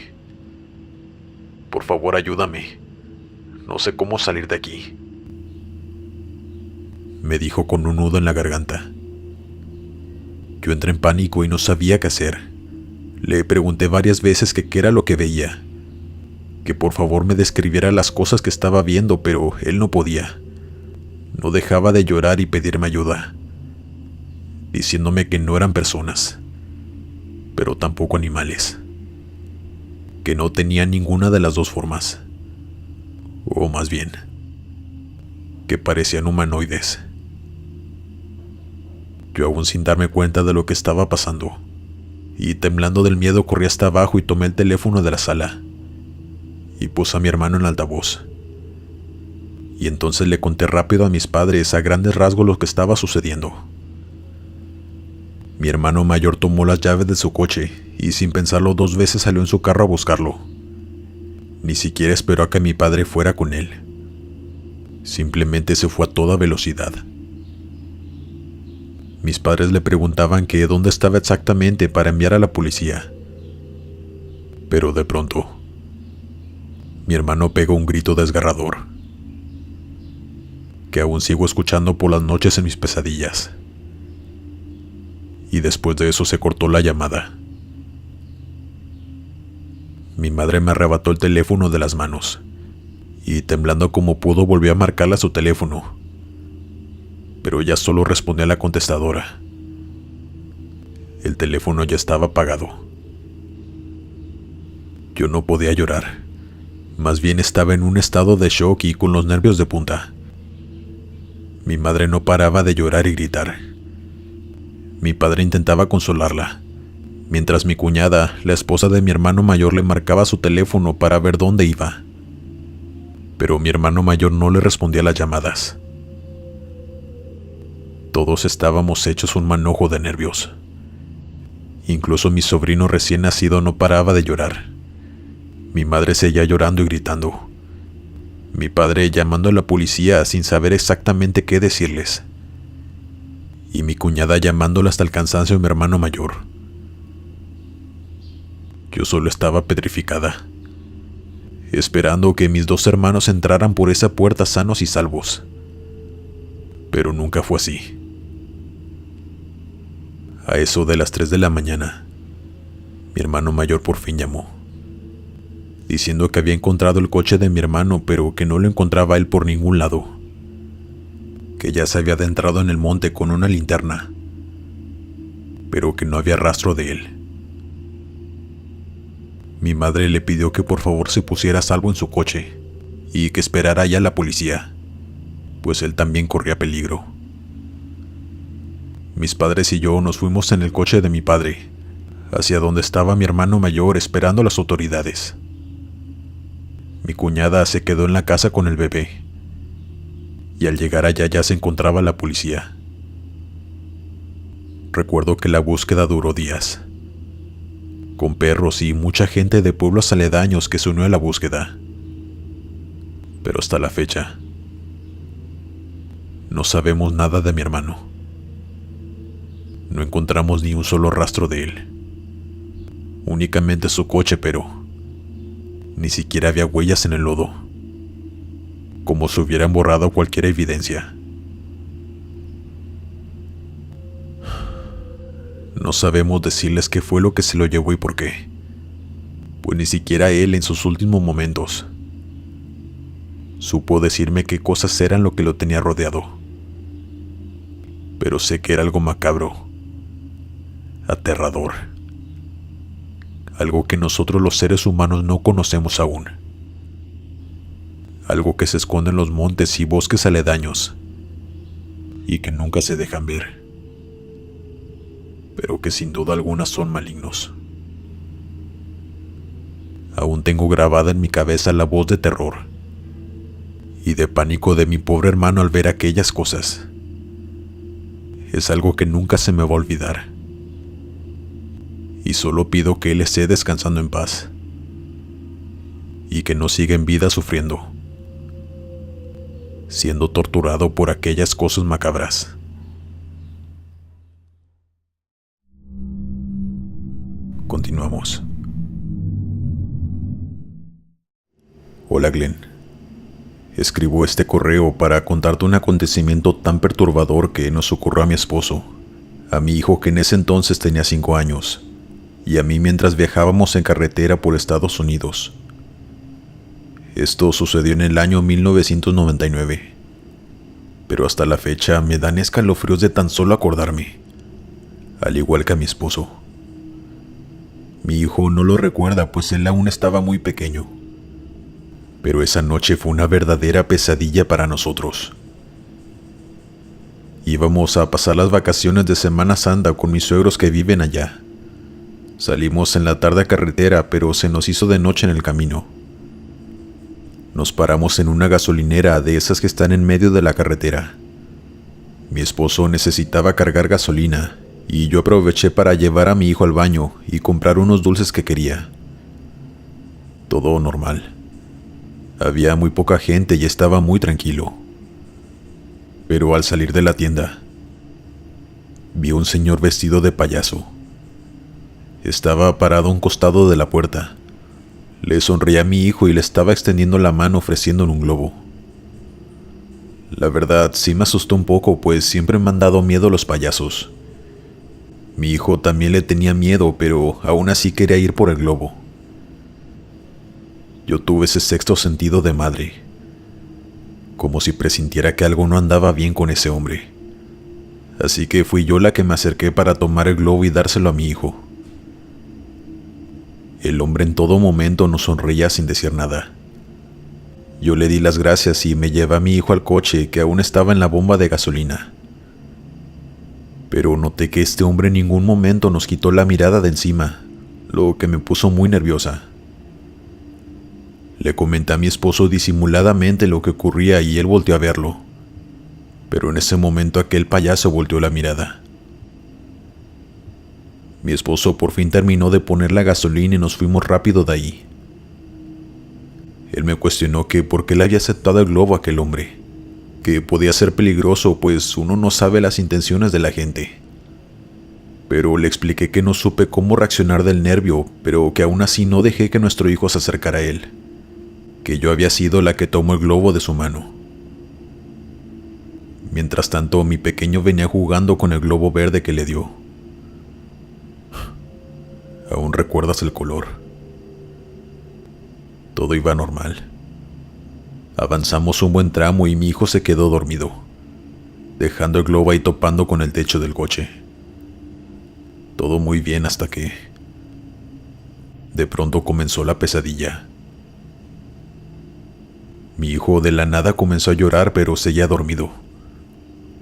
Por favor, ayúdame. No sé cómo salir de aquí, me dijo con un nudo en la garganta. Yo entré en pánico y no sabía qué hacer. Le pregunté varias veces que qué era lo que veía, que por favor me describiera las cosas que estaba viendo, pero él no podía. No dejaba de llorar y pedirme ayuda, diciéndome que no eran personas, pero tampoco animales, que no tenían ninguna de las dos formas, o más bien, que parecían humanoides. Yo aún sin darme cuenta de lo que estaba pasando, y temblando del miedo corrí hasta abajo y tomé el teléfono de la sala, y puse a mi hermano en altavoz. Y entonces le conté rápido a mis padres a grandes rasgos lo que estaba sucediendo. Mi hermano mayor tomó las llaves de su coche y sin pensarlo 2 veces salió en su carro a buscarlo. Ni siquiera esperó a que mi padre fuera con él. Simplemente se fue a toda velocidad. Mis padres le preguntaban que dónde estaba exactamente para enviar a la policía. Pero de pronto, mi hermano pegó un grito desgarrador, que aún sigo escuchando por las noches en mis pesadillas. Y después de eso se cortó la llamada. Mi madre me arrebató el teléfono de las manos, y temblando como pudo volvió a marcarle a su teléfono. Pero ella solo respondió a la contestadora. El teléfono ya estaba apagado. Yo no podía llorar. Más bien estaba en un estado de shock y con los nervios de punta. Mi madre no paraba de llorar y gritar. Mi padre intentaba consolarla, mientras mi cuñada, la esposa de mi hermano mayor, le marcaba su teléfono para ver dónde iba. Pero mi hermano mayor no le respondía a las llamadas. Todos estábamos hechos un manojo de nervios. Incluso mi sobrino recién nacido no paraba de llorar. Mi madre seguía llorando y gritando. Mi padre llamando a la policía sin saber exactamente qué decirles. Y mi cuñada llamándola hasta el cansancio a mi hermano mayor. Yo solo estaba petrificada, esperando que mis 2 hermanos entraran por esa puerta sanos y salvos. Pero nunca fue así. A eso de las 3 de la mañana, mi hermano mayor por fin llamó, diciendo que había encontrado el coche de mi hermano, pero que no lo encontraba él por ningún lado, que ya se había adentrado en el monte con una linterna, pero que no había rastro de él. Mi madre le pidió que por favor se pusiera a salvo en su coche y que esperara allá a la policía, pues él también corría peligro. Mis padres y yo nos fuimos en el coche de mi padre, hacia donde estaba mi hermano mayor esperando a las autoridades. Mi cuñada se quedó en la casa con el bebé, y al llegar allá ya se encontraba la policía. Recuerdo que la búsqueda duró días, con perros y mucha gente de pueblos aledaños que se unió a la búsqueda. Pero hasta la fecha, no sabemos nada de mi hermano. No encontramos ni un solo rastro de él. Únicamente su coche, pero ni siquiera había huellas en el lodo, como si hubieran borrado cualquier evidencia. No sabemos decirles qué fue lo que se lo llevó y por qué, pues ni siquiera él en sus últimos momentos supo decirme qué cosas eran lo que lo tenía rodeado. Pero sé que era algo macabro, aterrador, algo que nosotros los seres humanos no conocemos aún, algo que se esconde en los montes y bosques aledaños y que nunca se dejan ver, pero que sin duda alguna son malignos. Aún tengo grabada en mi cabeza la voz de terror y de pánico de mi pobre hermano al ver aquellas cosas. Es algo que nunca se me va a olvidar. Y solo pido que él esté descansando en paz y que no siga en vida sufriendo, siendo torturado por aquellas cosas macabras. Continuamos. Hola Glenn. Escribo este correo para contarte un acontecimiento tan perturbador que nos ocurrió a mi esposo, a mi hijo que en ese entonces tenía 5 años, y a mí mientras viajábamos en carretera por Estados Unidos. Esto sucedió en el año 1999, pero hasta la fecha me dan escalofríos de tan solo acordarme, al igual que a mi esposo. Mi hijo no lo recuerda, pues él aún estaba muy pequeño. Pero esa noche fue una verdadera pesadilla para nosotros. Íbamos a pasar las vacaciones de Semana Santa con mis suegros que viven allá. Salimos en la tarde a carretera, pero se nos hizo de noche en el camino. Nos paramos en una gasolinera de esas que están en medio de la carretera. Mi esposo necesitaba cargar gasolina y yo aproveché para llevar a mi hijo al baño y comprar unos dulces que quería. Todo normal. Había muy poca gente y estaba muy tranquilo. Pero al salir de la tienda, vi a un señor vestido de payaso. Estaba parado a un costado de la puerta. Le sonreía a mi hijo y le estaba extendiendo la mano ofreciéndole un globo. La verdad, sí me asustó un poco, pues siempre me han dado miedo los payasos. Mi hijo también le tenía miedo, pero aún así quería ir por el globo. Yo tuve ese sexto sentido de madre, como si presintiera que algo no andaba bien con ese hombre. Así que fui yo la que me acerqué para tomar el globo y dárselo a mi hijo. El hombre en todo momento nos sonreía sin decir nada. Yo le di las gracias y me llevé a mi hijo al coche que aún estaba en la bomba de gasolina. Pero noté que este hombre en ningún momento nos quitó la mirada de encima, lo que me puso muy nerviosa. Le comenté a mi esposo disimuladamente lo que ocurría y él volteó a verlo. Pero en ese momento aquel payaso volteó la mirada. Mi esposo por fin terminó de poner la gasolina y nos fuimos rápido de ahí. Él me cuestionó que por qué le había aceptado el globo a aquel hombre, que podía ser peligroso pues uno no sabe las intenciones de la gente. Pero le expliqué que no supe cómo reaccionar del nervio, pero que aún así no dejé que nuestro hijo se acercara a él, que yo había sido la que tomó el globo de su mano. Mientras tanto, mi pequeño venía jugando con el globo verde que le dio. ¿Aún recuerdas el color? Todo iba normal. Avanzamos un buen tramo y mi hijo se quedó dormido, dejando el globo ahí topando con el techo del coche. Todo muy bien hasta que... de pronto comenzó la pesadilla. Mi hijo de la nada comenzó a llorar, pero seguía dormido,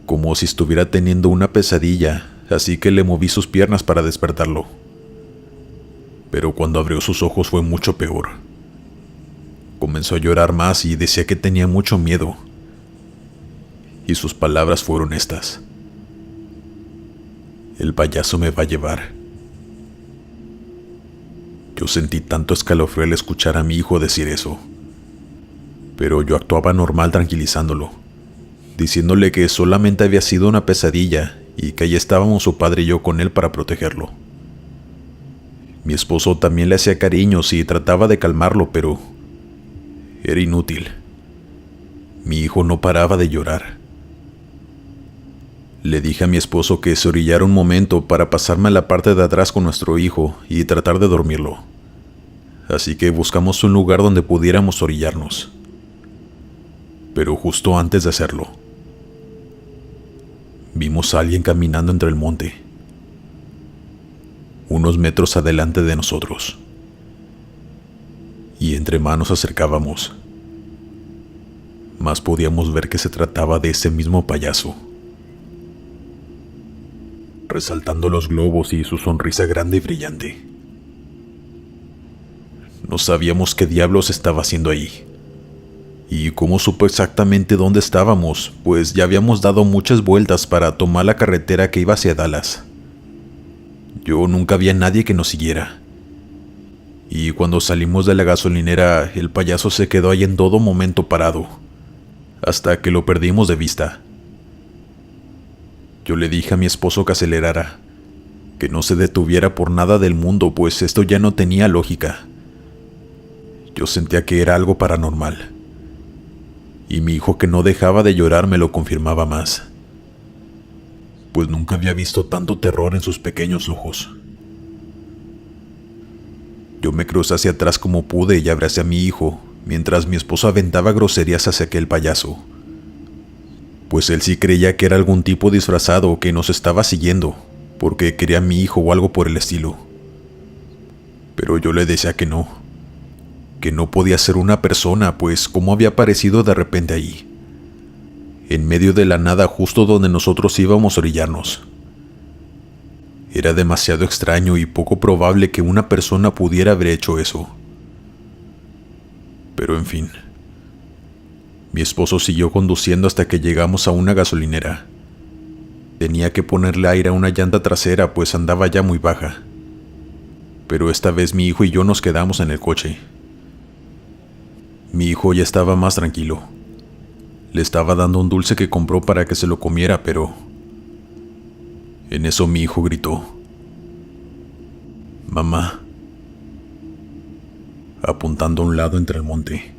como si estuviera teniendo una pesadilla, así que le moví sus piernas para despertarlo. Pero cuando abrió sus ojos fue mucho peor. Comenzó a llorar más y decía que tenía mucho miedo. Y sus palabras fueron estas: "El payaso me va a llevar". Yo sentí tanto escalofrío al escuchar a mi hijo decir eso. Pero yo actuaba normal tranquilizándolo, diciéndole que solamente había sido una pesadilla y que ahí estábamos su padre y yo con él para protegerlo. Mi esposo también le hacía cariños y trataba de calmarlo, pero era inútil. Mi hijo no paraba de llorar. Le dije a mi esposo que se orillara un momento para pasarme a la parte de atrás con nuestro hijo y tratar de dormirlo. Así que buscamos un lugar donde pudiéramos orillarnos. Pero justo antes de hacerlo, vimos a alguien caminando entre el monte, unos metros adelante de nosotros. Y entre más nos acercábamos, más podíamos ver que se trataba de ese mismo payaso, resaltando los globos y su sonrisa grande y brillante. No sabíamos qué diablos estaba haciendo ahí. ¿Y cómo supo exactamente dónde estábamos? Pues ya habíamos dado muchas vueltas para tomar la carretera que iba hacia Dallas. Yo nunca vi a nadie que nos siguiera. Y cuando salimos de la gasolinera, el payaso se quedó ahí en todo momento parado, hasta que lo perdimos de vista. Yo le dije a mi esposo que acelerara, que no se detuviera por nada del mundo, pues esto ya no tenía lógica. Yo sentía que era algo paranormal. Y mi hijo, que no dejaba de llorar, me lo confirmaba más, pues nunca había visto tanto terror en sus pequeños ojos. Yo me crucé hacia atrás como pude y abracé a mi hijo, mientras mi esposo aventaba groserías hacia aquel payaso, pues él sí creía que era algún tipo disfrazado que nos estaba siguiendo, porque quería a mi hijo o algo por el estilo. Pero yo le decía que no podía ser una persona, pues cómo había aparecido de repente ahí, en medio de la nada, justo donde nosotros íbamos a orillarnos. Era demasiado extraño y poco probable que una persona pudiera haber hecho eso. Pero en fin, mi esposo siguió conduciendo hasta que llegamos a una gasolinera. Tenía que ponerle aire a una llanta trasera, pues andaba ya muy baja. Pero esta vez mi hijo y yo nos quedamos en el coche. Mi hijo ya estaba más tranquilo. Le estaba dando un dulce que compró para que se lo comiera, pero en eso mi hijo gritó: «Mamá», apuntando a un lado entre el monte.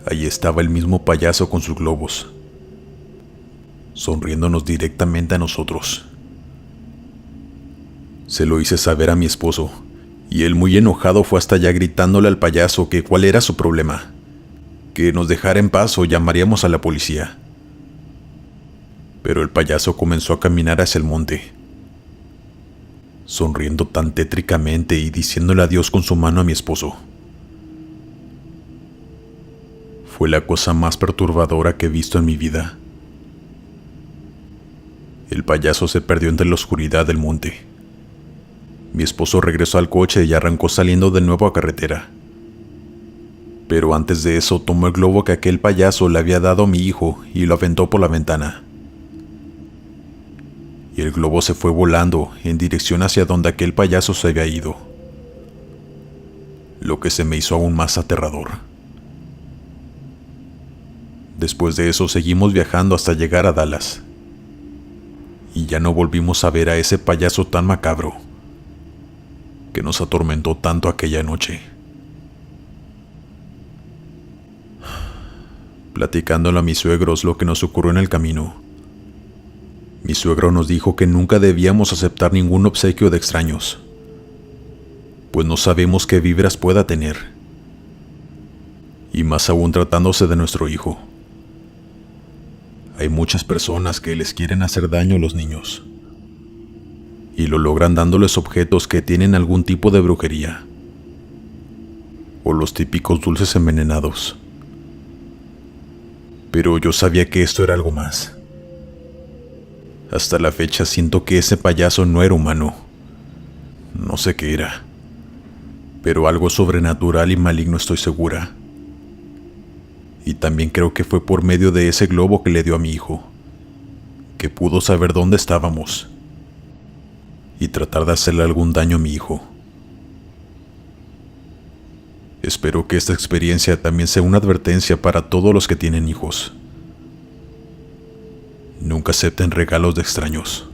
Allí estaba el mismo payaso con sus globos, sonriéndonos directamente a nosotros. Se lo hice saber a mi esposo, y él, muy enojado, fue hasta allá gritándole al payaso que cuál era su problema, que nos dejara en paz o llamaríamos a la policía. Pero el payaso comenzó a caminar hacia el monte, sonriendo tan tétricamente y diciéndole adiós con su mano a mi esposo. Fue la cosa más perturbadora que he visto en mi vida. El payaso se perdió entre la oscuridad del monte. Mi esposo regresó al coche y arrancó saliendo de nuevo a carretera. Pero antes de eso tomó el globo que aquel payaso le había dado a mi hijo y lo aventó por la ventana. Y el globo se fue volando en dirección hacia donde aquel payaso se había ido, lo que se me hizo aún más aterrador. Después de eso seguimos viajando hasta llegar a Dallas, y ya no volvimos a ver a ese payaso tan macabro que nos atormentó tanto aquella noche. Platicándolo a mis suegros lo que nos ocurrió en el camino, mi suegro nos dijo que nunca debíamos aceptar ningún obsequio de extraños, pues no sabemos qué vibras pueda tener, y más aún tratándose de nuestro hijo. Hay muchas personas que les quieren hacer daño a los niños, y lo logran dándoles objetos que tienen algún tipo de brujería, o los típicos dulces envenenados. Pero yo sabía que esto era algo más. Hasta la fecha siento que ese payaso no era humano. No sé qué era, pero algo sobrenatural y maligno, estoy segura. Y también creo que fue por medio de ese globo que le dio a mi hijo, que pudo saber dónde estábamos y tratar de hacerle algún daño a mi hijo. Espero que esta experiencia también sea una advertencia para todos los que tienen hijos. Nunca acepten regalos de extraños.